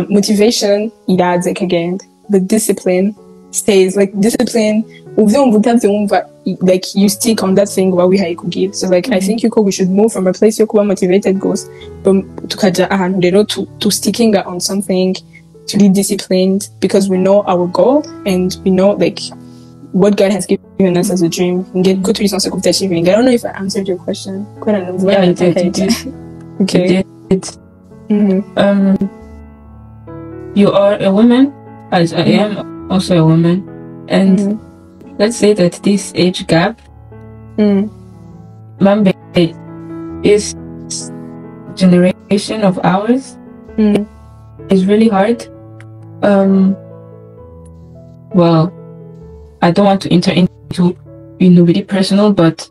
Motivation iraza again, but discipline stays. Like discipline, like you stick on that thing while we have to give. So like I think we should move from a place where motivated goes to sticking on something, to be disciplined, because we know our goal and we know like what God has given us as a dream and get good reasons of achieving. I don't know if I answered your question. Yeah, you did. Okay. You did. You are a woman, as I am also a woman, and let's say that this age gap, Mambe is generation of ours, is really hard. Well, I don't want to enter into really personal, but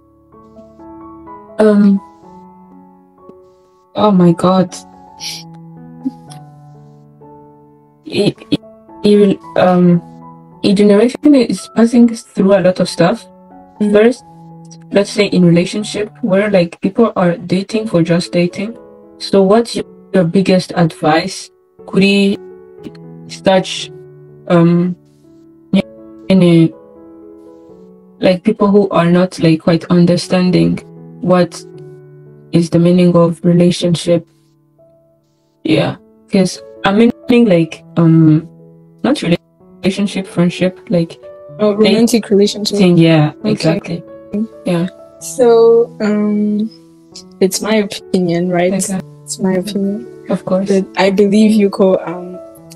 oh my God, each generation is passing through a lot of stuff. First, let's say in relationship where like people are dating for just dating. So what's your biggest advice? Could he start in like people who are not like quite understanding what is the meaning of relationship? Yeah, because I meaning like not relationship, friendship, like romantic relationship. Yeah, okay. Exactly. Yeah. So it's my opinion, right? Exactly. It's my opinion. Of course. But I believe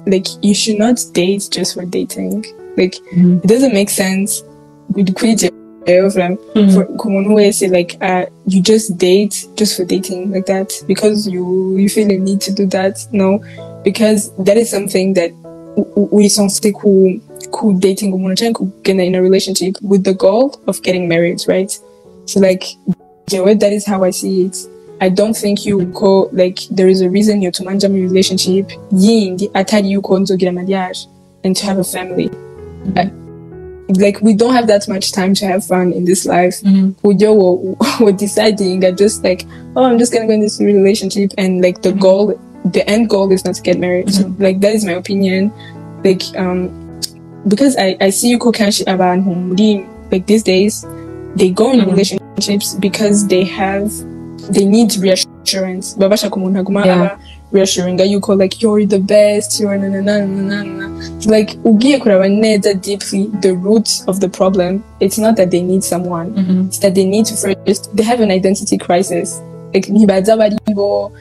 like you should not date just for dating. Like it doesn't make sense with for who say like you just date just for dating like that because you feel the need to do that. No, because that is something that we something who dating in a relationship with the goal of getting married, right? So like that is how I see it. I don't think you go like there is a reason you're to manage a relationship atari you to get a marriage and to have a family. Like we don't have that much time to have fun in this life. We're deciding that just like, oh, I'm just gonna go in this relationship and like the end goal is not to get married. So, like that is my opinion. Like because I see you like these days they go in relationships because they need reassurance. Reassuring that you call like you're the best, you're like ugiye kuraba neza deeply the roots of the problem. It's not that they need someone, it's that they need to first, they have an identity crisis. Like ntibaza baribo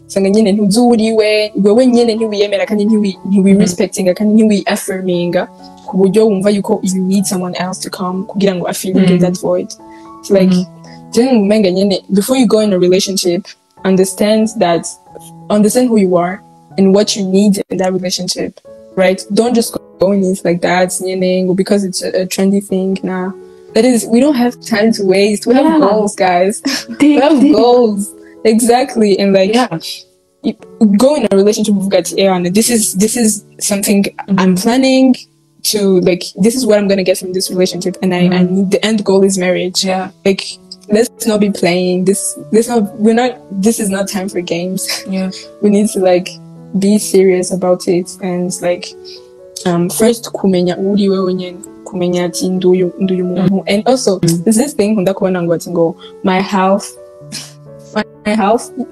sanga nyene ntuzuriwe wewe nyene ntiwiyemera kandi ntiwi-respectinga kandi ntiwi-affirminga ku buryo wumva yuko you need someone else to come kugira ngo afilling that void. It's like before you go in a relationship, understand who you are and what you need in that relationship, right? Don't just go in it like that because it's a trendy thing now. That is, we don't have time to waste. We have goals, guys. We have goals. Exactly. And like go in a relationship with God, and this is something I'm planning to, like, this is what I'm gonna get from this relationship, and I need, the end goal is marriage. Yeah. Like, let's not be playing this is not time for games. Yeah. We need to like be serious about it, and like first kumenya uriwe wenyene, kumenya ati nduyu muntu. And also there's this thing my health.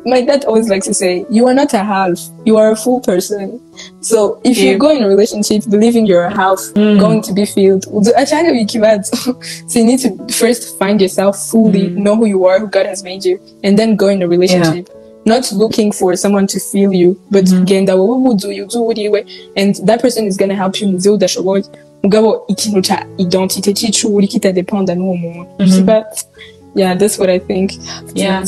My dad always likes to say, you are not a half, you are a full person. So if you go in a relationship believing you're a half going to be filled, so you need to first find yourself fully, know who you are, who God has made you, and then go in a relationship. Not looking for someone to feel you, but again, that will do you and that person is gonna help you muzeu dashobora mugabo ikintu cha identité chicu uri kita dependa n'uwo muntu. But yeah, that's what I think. Yeah.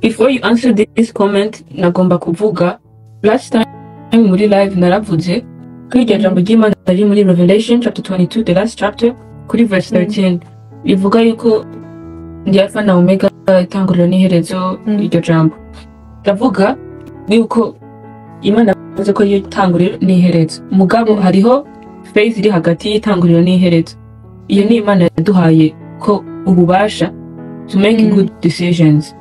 Before you answer this comment, nagomba kuvuga, last time muri live naravuze kuri Ijambo ry'Imana riri muri Revelation chapter 22, the last chapter, kuri verse 13. Bivuga yuko ndi Alpha na Omega, itanguriro n'iherezo iryo jambo. ndavuga yuko Imana yavuze ko iyo tanguriro n'iherezo mugabo hariho phase iri hagati y'itanguriro n'iherezo iyo ni Imana yaduhaye ko ububasha to make good decisions.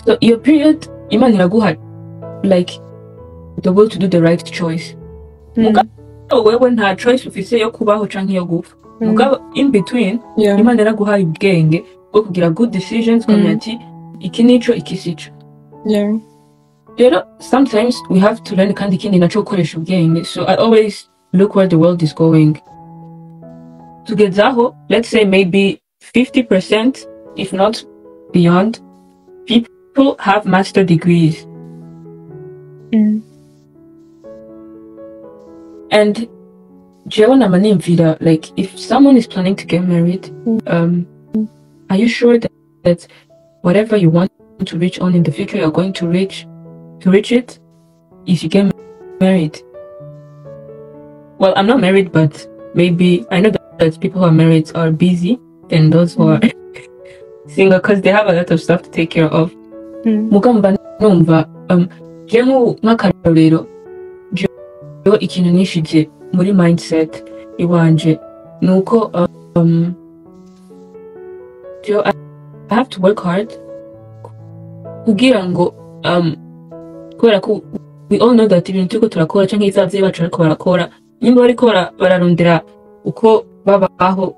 So your period Imana iraguha like the will to do the right choice. Mugabo wewe nta choice ufise yo kubaho canke yo gupfa. Mugabo in between Imana iraguhaye ubwenge bwo kugira good decisions kumenya ati iki nico iki sico. Sometimes we have to learn kandi ikindi naco gukoresha ubwenge. So I always look where the world is going. Tugezaho, let's say maybe 50%, if not beyond, people have master degrees. And Jewana manimvira, like if someone is planning to get married, are you sure that whatever you want to reach on in the future, you're going to reach it if you get married? Well, I'm not married, but maybe I know that people who are married are busy than those who are single because they have a lot of stuff to take care of. Mugamba numva jemu nk'akarorero jo ikintu nishije muri mindset iwanje nuko jo I have to work hard kugira ngo kubera ko we all know that ibintu turiko turakora canke izavye bacu ariko barakora nimba bariko bararondera uko babaho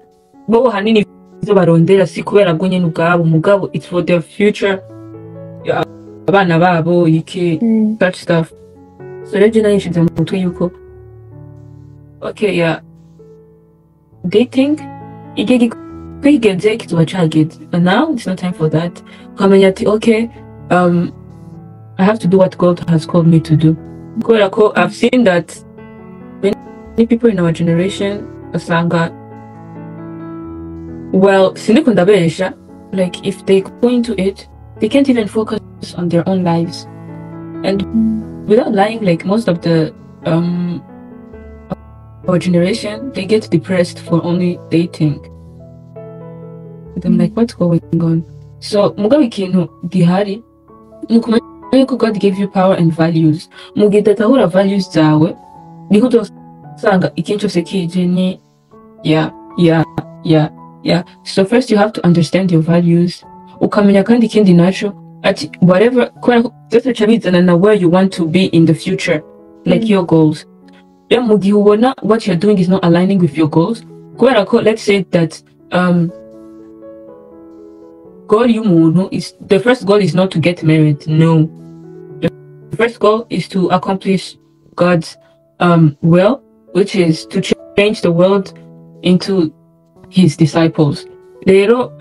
bo hanini ivyo barondera si kubera bwo nyene ubwabo mugabo it's for their future abana babo iki that stuff. So rero jina yishize mu mutwe yuko okay dating igihe kwigeze kizuba cageze but now it's not time for that. Ukamenya ati okay I have to do what God has called me to do. Kubera ko I've seen that many people in our generation asanga well sinikunda besha like if they go into it they can't even focus on their own lives. And without lying, like most of the our generation, they get depressed for only dating. And I'm like, what's going on? So mugabe ikintu gihari nukumenya ko God gave you power and values. Mugidatahura values zawe niho uzosanga ikintu cyose kije ni so first you have to understand your values. Ukamenya kandi ikindi naco ati whatever just chabizana na where you want to be in the future, like your goals. Mugihe ubona what you're doing is not aligning with your goals, kubera ko let's say that goal y'umuntu is the first goal is not to get married. No, the first goal is to accomplish God's will, which is to change the world into his disciples. Rero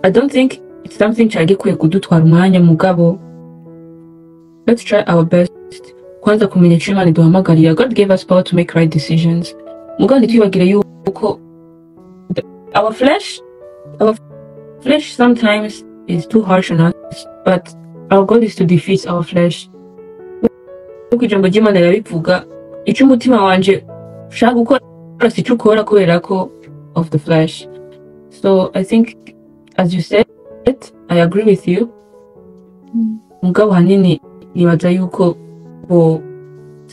I don't think it's something chagikwiye kudutwara umwanya mugabo. Let's try our best. Kwanza kumenya ico Imana iduhamagarira. God gave us power to make right decisions. Mugabo ntitwibagire yuko our flesh sometimes is too harsh on us, but our goal is to defeat our flesh. Kuko ijambo ry'Imana rirabivuga ico umutima wanje ushaka gukora sico ukora kubera ko of the flesh. So I think as you said, I agree with you. Mugabo hanini nibaza yuko for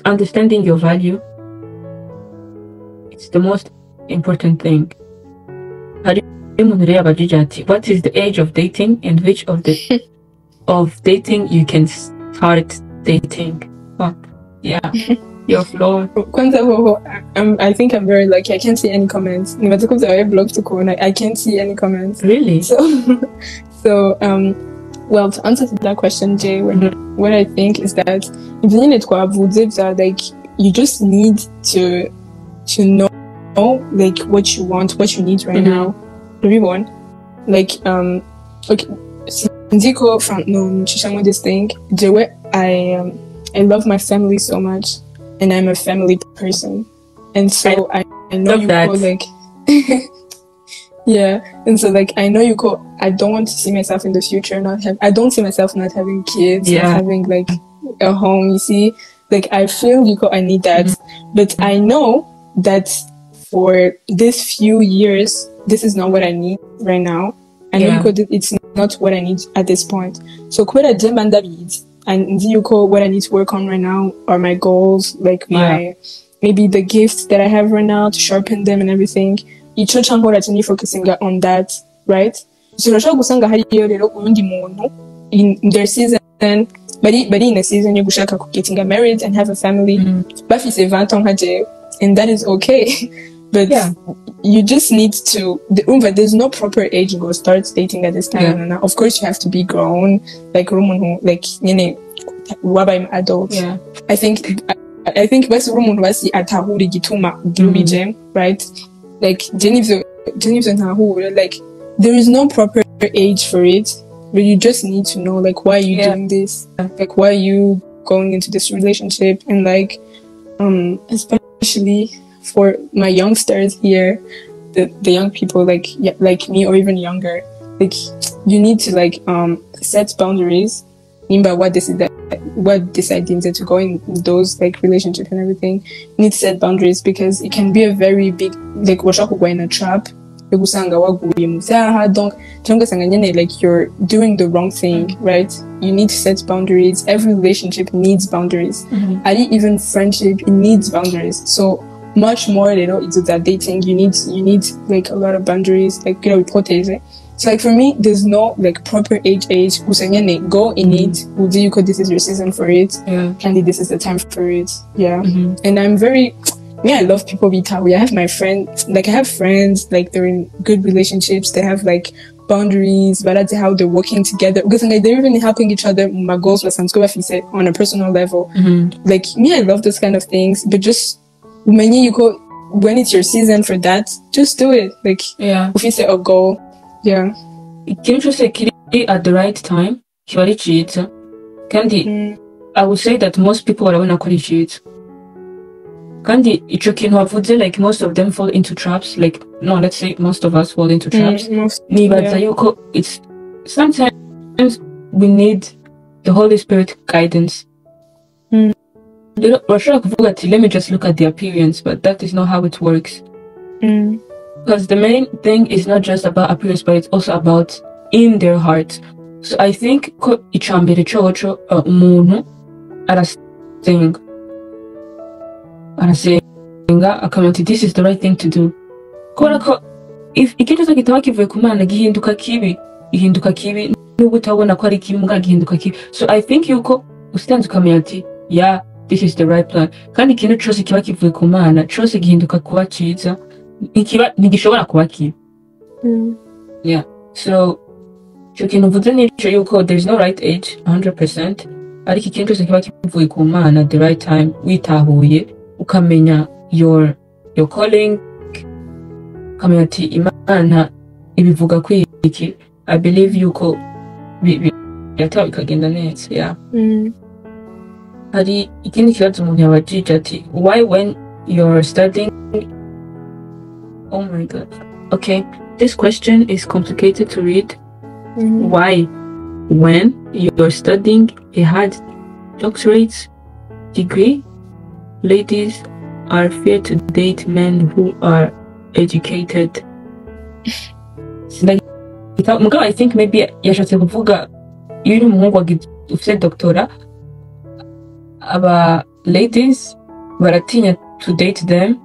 understanding your value, it's the most important thing. What is the age of dating and which of the of dating you can start dating? Your floor. I think I'm very lucky. I can't see any comments. I can't see any comments. Really? So well, to answer to that question, Jay, what I think is that like you just need to know like what you want, what you need right now. Everyone, like okay, Ndiko from Chishango this thing. I love my family so much, and I'm a family person, and so I know you go like and so like I know you go. I don't want to see myself in the future I don't see myself not having kids, not having like a home. You see, like I feel you go. I need that, but I know that for this few years, this is not what I need right now. I know you go. It's not what I need at this point. So kubera jemba ndabizi, and yuko what I need to work on right now are my goals, like my maybe the gifts that I have right now to sharpen them and everything. Ico cankora cyane focusing on that, right? So urashobora gusanga hariyo rero urundi muntu in their season bari in a season yo gushaka ku getting married and have a family, bafise 20 ans nka jewe, and that is okay. But you just need to, there's no proper age to go start dating at this time. And of course you have to be grown, like waba adult. Yeah. I think basi umuntu basi atahura igituma ubije, right? Like Jennifer ntahura, like there is no proper age for it, but you just need to know like why are you doing this? Like why are you going into this relationship? And like especially for my youngsters here, the young people like me or even younger, like you need to like set boundaries. Nimba what deciding to go in those like relationship and everything, you need to set boundaries because it can be a very big like washaka go in a trap. Like you're doing the wrong thing, right? You need to set boundaries. Every relationship needs boundaries. Even friendship, it needs boundaries. So much more, into that dating, you need like a lot of boundaries, like so like for me, there's no like proper age. Go in it. This is your season for it. Kandi, this is the time for it. And I'm very, I love people be tawi. I have my friends, like I have friends, like they're in good relationships. They have like boundaries, but that's how they're working together. Because like, they're even helping each other. My goals was on a personal level. Like I love those kind of things. But just umenye when it's your season for that, just do it. Like if you set a goal. Ikintu cyose kiri at the right time kiba ari cyiza kandi I would say that most people barabona ko ari cyiza kandi ico kintu wavuze, like most of them fall into traps, like no, let's say most of us fall into traps. Nibaza yuko it's sometimes we need the Holy Spirit guidance. Bashobora kuvuga ati let me just look at the appearance, but that is not how it works. Because the main thing is not just about appearance, but it's also about in their heart. So I think ko icambere coco umuntu arasenga akamenya ati this is the right thing to do. Kubera ko if ikintu cyose kitaba kivuye ku Mana gihinduka kibi nubwo utabona ko ari kibi muga gihinduka kibi. So I think yuko usitanze ukamenya ati this is the right plan. Kandi ikintu cyose kiba kivuye ku Mana cyose gihinduka kuba cyiza. Ntigishobora kuba kibi. So icyo kintu mvuze nico yuko there is no right age 100%, ariko ikintu cyose kiba kivuye ku Mana the right time, witahuye ukamenya your calling, ukamenya ati Imana ibivuga kwiki. I believe yuko yatawe ikagenda neza. Hari ikindi kibazo umuntu yabajije ati why when you're studying. Oh my god. Okay, this question is complicated to read. Why, when you're studying a hard doctorate degree, ladies are feared to date men who are educated? I think maybe yashatse kuvuga iyo uri umuhungu ufite doctora, aba ladies baratinya to date them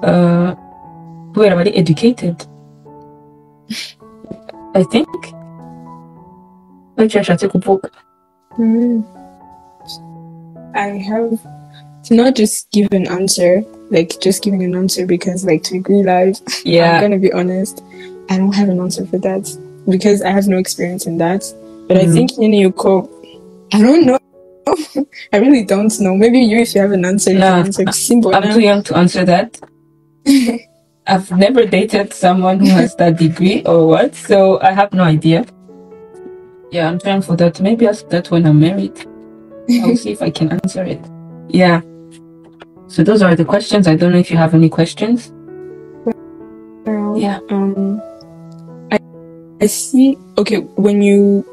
who are very educated. I think I have to not just give an answer, like just giving an answer because like to agree live. I'm gonna be honest, I don't have an answer for that because I have no experience in that. But I think I don't know. I really don't know. Maybe if you have an answer, you can answer. I'm too young to answer that. I've never dated someone who has that degree or what, so I have no idea. I'm trying for that. Maybe ask that when I'm married. I'll see if I can answer it. So those are the questions. I don't know if you have any questions. I see. Okay, when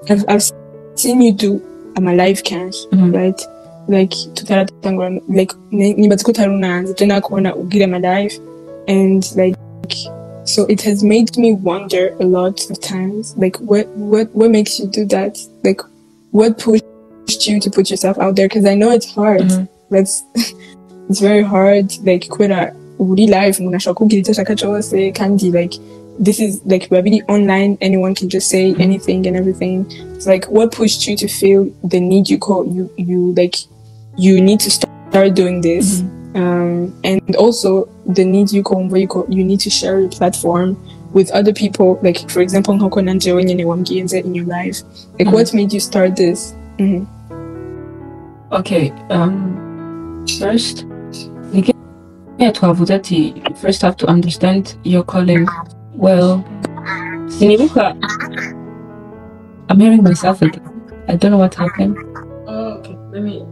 I've seen you do my live cams, right? Like tutaratangura, like nibaza ko tarunanze je nakubona ubwira my life. And like So it has made me wonder a lot of times, like what makes you do that? Like what pushed you to put yourself out there? Because I know it's hard. It's very hard. Like kubera uri live umuntu ashobora kubwira icyo ashaka cyose kandi like this is like we're really online, anyone can just say anything and everything. It's like what pushed you to feel the need you need to start doing this, and also the need you need to share your platform with other people, like for example in your life, like what made you start this? Okay, first you first have to understand your calling well. I'm hearing myself again. I don't know what happened. Oh, okay. Let me.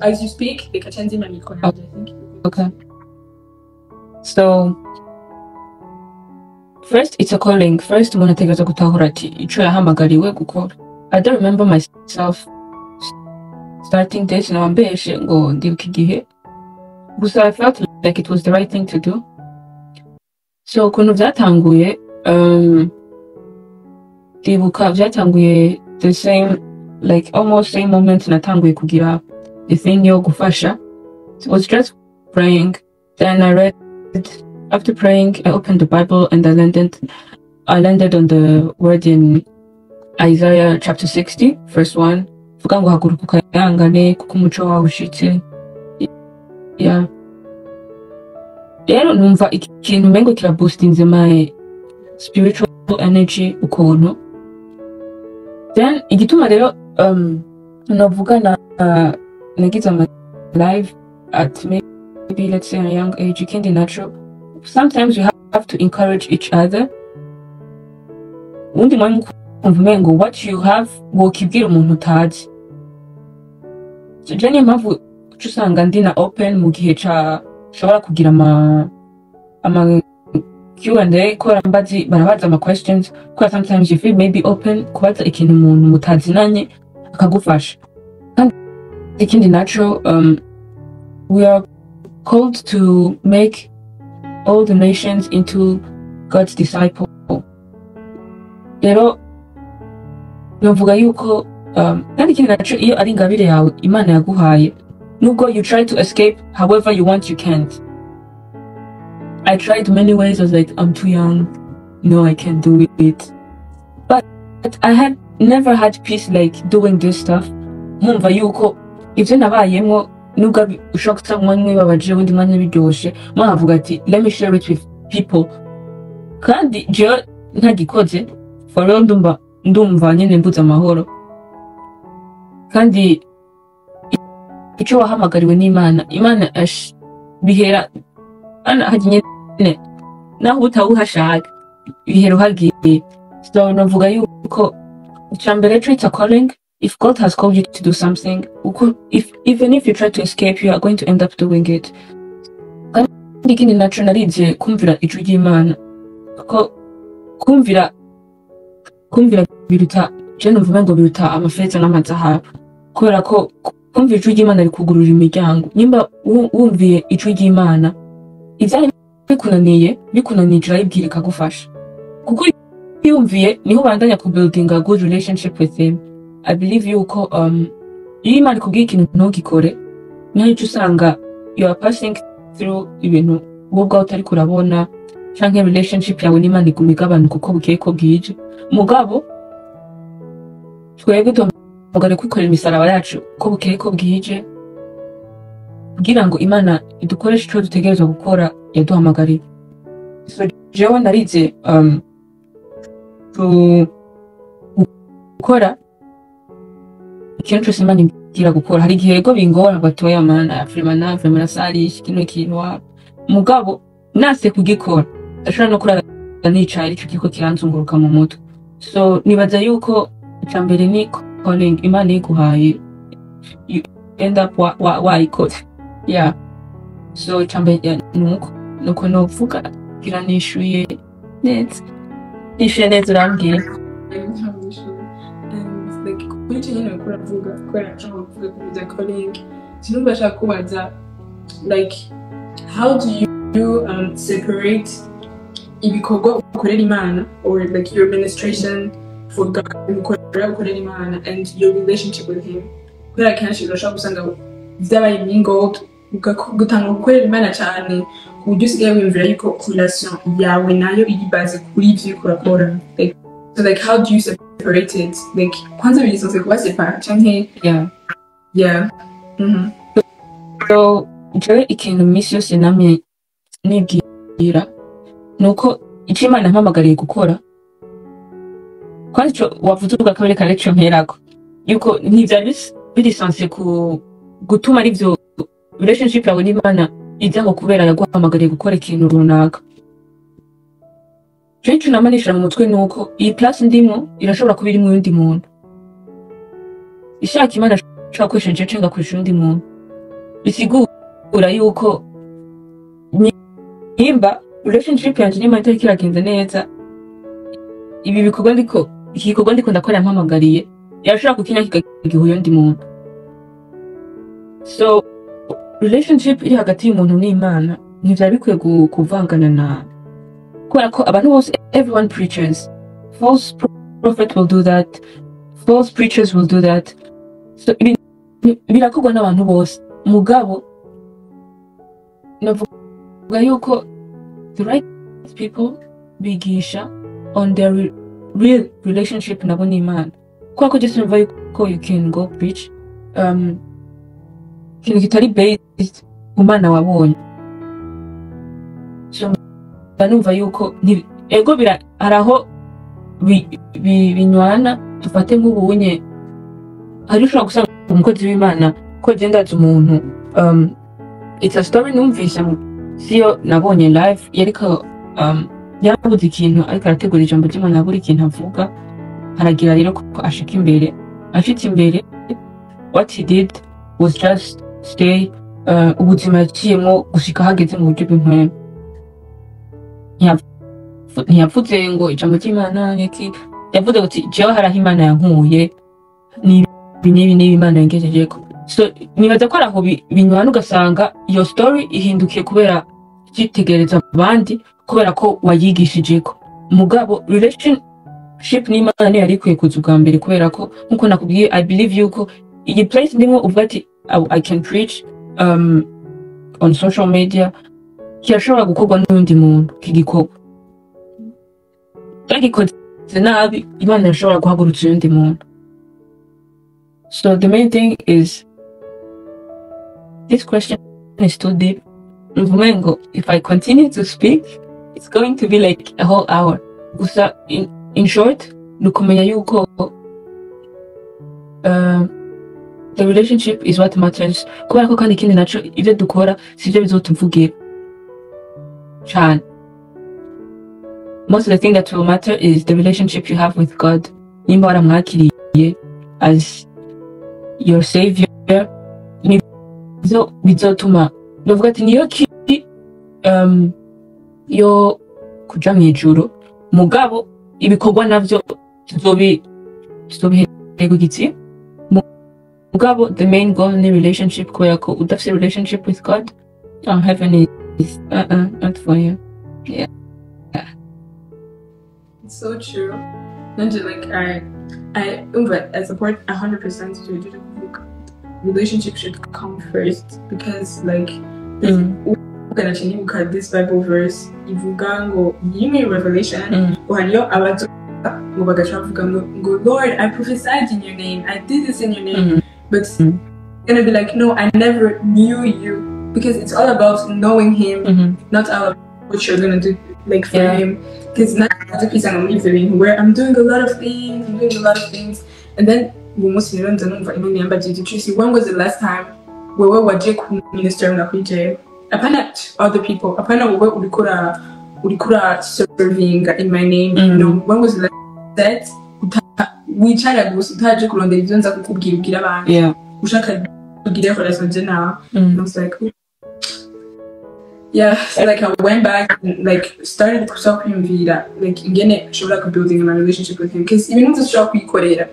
As you speak, they can change my mic. I think. Okay. So, first, it's a calling. First, I want to take a gukora. I don't remember myself starting this. Now I'm so I felt like it was the right thing to do. So, kuno byatanguye, the same, like almost same moment natanguye kugira the thing yo gufasha. So I was just praying. Then I read, after praying, I opened the Bible and I landed on the word in Isaiah chapter 60, verse 1. Yeah. Rero numva ikintu mengo kira boosting my spiritual energy ukuntu. Then igituma rero navuga nagize ama live at maybe let's say a young age, kandi natural. Sometimes you have to encourage each other. Undi mwe kumvumengo what you have wokibwira umuntu utazi. So jeni mpamvu usanga ndina open mu gihe shobora kugira ama Q&A kora mbazi barabaza ama questions kwa sometimes you feel maybe open kubaza ikintu umuntu mutazinanye akagufasha. Kandi ikindi natural, we are called to make all the nations into God's disciple. Rero novuga yuko kandi ikindi natural iyo ari ingabire yawe Imana yaguhaye, nubwo you try to escape however you want, you can't. I tried many ways. I was like, I'm too young. No, I can't do it. But I had never had peace like doing this stuff. Mumva yuko ivyo nabayemwo nubwo ushobora someone mwibabaje undi mwanya biryoshe mwavuga ati let me share it with people. Kandi je ntagikoze for real, ndumva nyene mbuza amahoro. Kandi icyo wahamagariwe n'Imana, Imana bihera ana hagiye naho utawuhashaka bihera uhagiye. So navuga yuko icyambere it's a calling. If God has called you to do something, even if you try to escape, you are going to end up doing it. Kandi ikindi naco narize kumvira ijwi ry'Imana, ko kumvira biruta je numva ngo biruta amafeza n'amazahabu, kubera ko kumvira ijwi ry'Imana rikugurura imiryango. Nimba wumviye ijwi ry'Imana, ivyari bikunanije urayibwira ikagufasha, kuko yumviye niho bandanya ku building a good relationship with him. I believe yuko iyo Imana ikubwiye ikintu ntugikore, niho icyo usanga you are passing through ibintu wowe ubwawe utari kurabona, canke relationship yawe n'Imana iguma igabanuka uko bukeye ko bwije. Mugabo twebwe duhamagara kwikorera imisaraba yacu uko bukeye ko bwije, kugira ngo Imana idukoreshe icyo dutegerezwa gukora yaduhamagariye. So jewe narize gukora ikintu cyose Imana imbwira gukora. Hari igihe ego bingora batoya mana vrema sarish kino kintu wa mugabo nase kugikora ashobora no kurara nicaye icyo kiko kiranzunguruka mu mutwe. So nibaza yuko icyambere ni calling Imana iguhaye, you end up wayikora. Yeah. So icyambere nuko novuga gira nishuye neza urambwira. Which you know, calling. Like, how do you separate ibikorwa ukorera Imana or like your administration for God ukorera Imana and your relationship with him? Kubera kenshi urashobora gusanga vyabaye ingold gutanga gukorera Imana cyane ku buryo usigaye wiyumvira yuko relation yawe nayo iri base kuri ivyo urakora. Like, so like how do you separate it? Like kwanza bisoze kuba separate canke yeah. So jewe ikintu misi yose namye nibwira nuko icyo Imana mpamagariye gukora kwanza ico wavuze ubwa kabiri kare mperako yuko ntivyari birisanse gutuma ari vyo relationship yawe n'Imana ijyaho kubera yaguhamagariye gukora ikintu runaka. Jewe namanisha mu mutwe nuko iyi place ndimo irashobora kuba iri mu yundi muntu ishaka Imana ashaka kwesha jewe ngakoresha undi muntu bisigura yuko nimba relationship yanje n'Imana itari kiragenza neza ibi bikorwa ndiko ndakora mpamagariye yashobora kukinya kigagihuye undi muntu. So relationship iri hagati y'umuntu n'Imana ntivyari bikwiye kuvangana na kubera ko abantu bose everyone preaches, false prophet will do that, false preachers will do that. So birakorwa n'abantu bose mugabo navuga yuko the right people bigisha on their real relationship nabo n'Imana kubera ko just numva yuko you can go preach kintu kitari based umana wabonye. So banumva yuko ego araho binywana tufate nk'ubunye ari ushobora gusanga umukozi w'Imana ko gendaza umuntu it's a story numvise siyo nabonye live yariko yabuze ikintu ariko arategura ijambo ry'Imana buri kintu avuga haragira rero ko ashika imbere ashitse imbere what he did was just stay ubuzima yaciyemo gushika hageze mu buryo bw'impwemu ntiyavuze ngo ijambo ry'Imana neki yavuze ati jewe haraho Imana yankuye nibi Imana yangejejeko. So nibaza ko araho binywana ugasanga iyo story ihindukiye kubera cyitegereza abandi kubera ko wayigishijeko mugabo relationship n'Imana niyo yari kwiye kuza ubwa mbere kubera ko nkuko nakubwiye I believe yuko iyi place ndimo uvuga ati I can preach on social media kirashobora gukorwa n'undi muntu kigikorwa cyagikoze nabi Imana irashobora guhagurutsa undi muntu. So the main thing is this question is too deep. If I continue to speak, it's going to be like a whole hour. Gusa in short, nukumenya yuko the relationship is what matters. Kubera ko kandi ikindi naco ivyo dukora sivyo bizotuvugira cyane. Most of the thing that will matter is the relationship you have with God. Nimba waramwakiriye as your savior, bizotuma novuga ati niyo yo kuja mw'ijuru mugabo ibikorwa navyo tuzobiherego igiti mugabo the main goal in the relationship kubera ko udafite relationship with God heaven is not for you. Yeah. It's so true. Like I support 100% to do relationship should come first because like this Bible verse ivuga ngo yimi revelation hariyo abato ngo bagacavuga ngo Lord I prophesied in your name, I did this in your name, but it's gonna be like no, I never knew you, because it's all about knowing him, not all about what you're gonna do like for him. Because now where I'm doing a lot of things, and then Tracy, when was the last time we were minister na kuije apana other people apana wewe ulikura serving in my name, when was the last that wicara gusa utaje kurondera ivyo nza kukubwira abantu ushaka kugira relation je na I was like yeah, so like I went back and like started to talk to him like ingene shobora ku building my relationship with him, because even if ushobora kuyikorera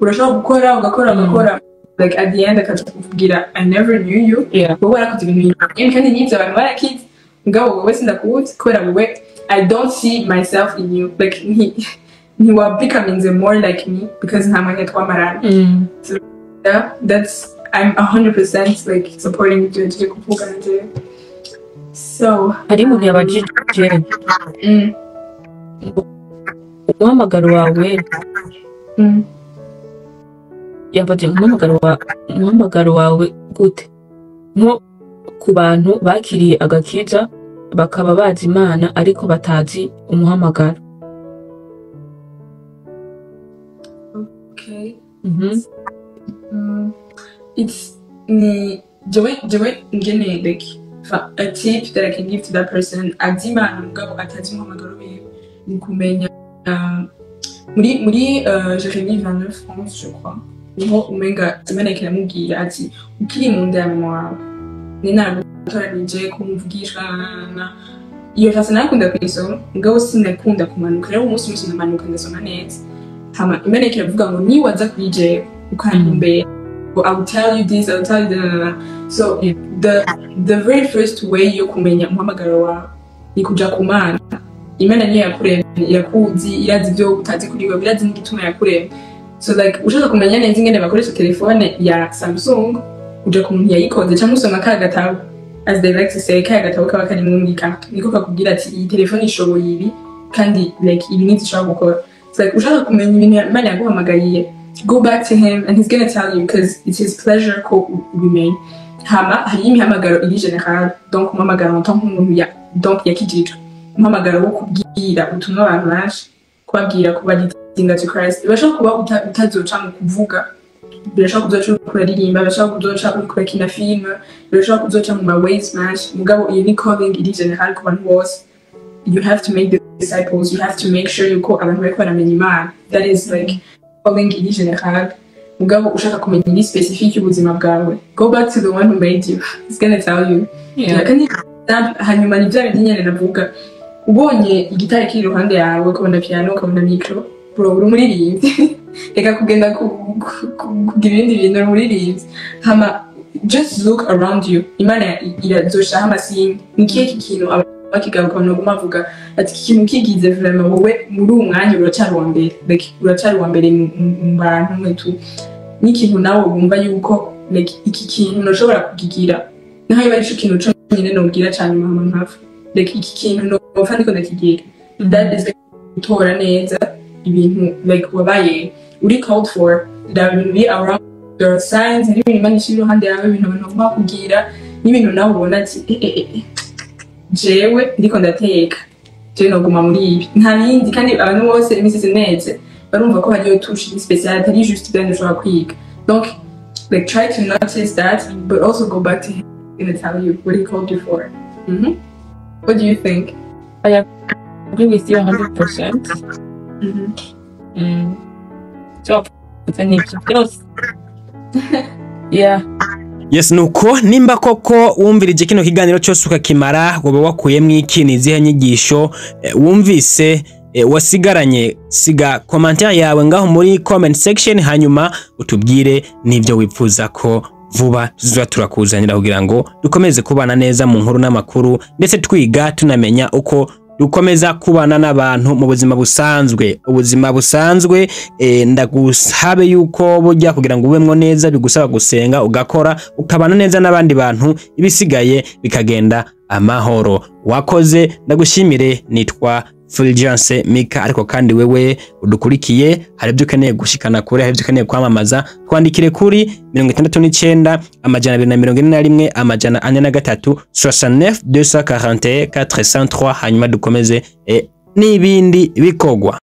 urashobora gukora ugakora like at the end akatubwira I never knew you, but warakoze ibintu kandi nivyo abantu barakids mugabo wowe sindakuzi kubera wowe I don't see myself in you like he was becoming more like me because nta mwanya twamarana. So yeah, that's I'm 100% like supporting you kuvuga nje. So hari mu yabajije umuhamagaro wawe yabaje umuhamagaro wawe gute nko ku bantu bakiriye agakiza bakaba bazi Imana ariko batazi umuhamagaro. Okay. It's me joy ngene like a tip that I can give to that person azi Imana mugabo atazi umuhamagaro wiwe ni kumenya muri Jérémie 29 France je crois niho umenga Imana ikiramubwira ati ukiri mu nda ya mama wawe ni naragutoranije kumvugisha iyo fasa nakunda kwisoma mugabo sinakunda kumanuka rero umunsi musi ndamanuka ndasoma neza hama Imana ikiravuga ngo ni waza kwijeye ukantumbera I will tell you this, I will tell you that. So the very first way yo kumenya umuhamagaro wawe ni kuja ku Mana. Imana niyo yakuremye irakuzi irazi ibyo utazi kuriwe birazi n'igituma yakuremye. So like ushaka kumenya neza ingene bakoresha telefone ya Samsung uja ku muntu yayikoze cyangwa usoma ka gatabo as they like to say ka gatabo kaba kari mu ngikato niko kakubwira ati iyi telefone ishoboye ibi kandi like ibi ni zishaka gukora. So like ushaka kumenya ibintu Imana yaguhamagariye go back to him and he's gonna tell you because it's his pleasure ko ubimenye. Hama hari imihamagaro iri general donc umuhamagaro en tant qu'umuntu ya donc yakijijwe umuhamagaro wo kubwira utumwa abantu baje kubabwira ko baritinga to Christ bashaka kuba utazoca mu kuvuga bashaka kuzoca kuririmba bashaka kuzoca kurikina film bashaka kuzoca mu ways match mugabo iyo ni calling iri general ku bantu bose. You have to make the disciples, you have to make sure yuko abantu bariko baramenya Imana. That is like calling iri general mugabo ushaka kumenya iri specific ubuzima bwawe go back to the one who made you. He's gonna tell you. Kandi hanyuma ni bya bintu nyene navuga ubonye igitari kiri iruhande yawe ukabona piano ukabona micro bro uri umuririmbyi reka kugenda kugira ibindi bintu umuririmbyi hama just look around you. Imana irazoshaho amasinga nikihe kintu bakigaruka no kumavuga ati ikintu kigize vraiment wowe muri umwanya uracyari wa mbere like uracyari wa mbere mu bantu mwetu n'ikintu nawe wumva yuko like iki kintu nashobora kugigira naho bari cyo kintu cyo nyine no kugira cyane mama mpfa like iki kintu no fandi ko ndakigira that is gutora neza ibintu like wabaye uri called for that will be around your signs n'ibintu Imana ishira hande yawe ibintu bagomba kugira n'ibintu nawe ubona ati jewe ndiko ndateka jewe noguma muri ibi nta bindi kandi abantu bose imisisi neze barumva ko hariyo touche special atari juste bien ushobora kwiga donc like try to notice that but also go back to him and tell you what he called you for. What do you think? I agree with you 100%. So it's a need to yeah. Yes nuko nimba koko wumvirije kino kiganiro cyose ukakimara wobe wakuyemwe ikini zihe nyigisho wumvise wasigaranye siga commentaire yawe ngaho muri comment section hanyuma utubwire nibyo wipfuza ko vuba tuza turakuzanira kugira ngo dukomeze kubana neza mu nkuru n'amakuru ndetse twiga tunamenya uko dukomeza kubana n'abantu mu buzima busanzwe. Ubuzima busanzwe ndagusabe yuko bujya kugira ngo ubemwo neza bigusaba gusenga ugakora ukabana neza n'abandi bantu ibisigaye bikagenda amahoro. Wakoze ndagushimire. Nitwa Fulgence Mika ariko kandi wewe udukurikiye hari byo ukeneye gushikana kure hari byo ukeneye kwamamaza twandikire kuri 69 amajana 241 amajana 43 69 241 403 hanyuma dukomeze n'ibindi bikogwa.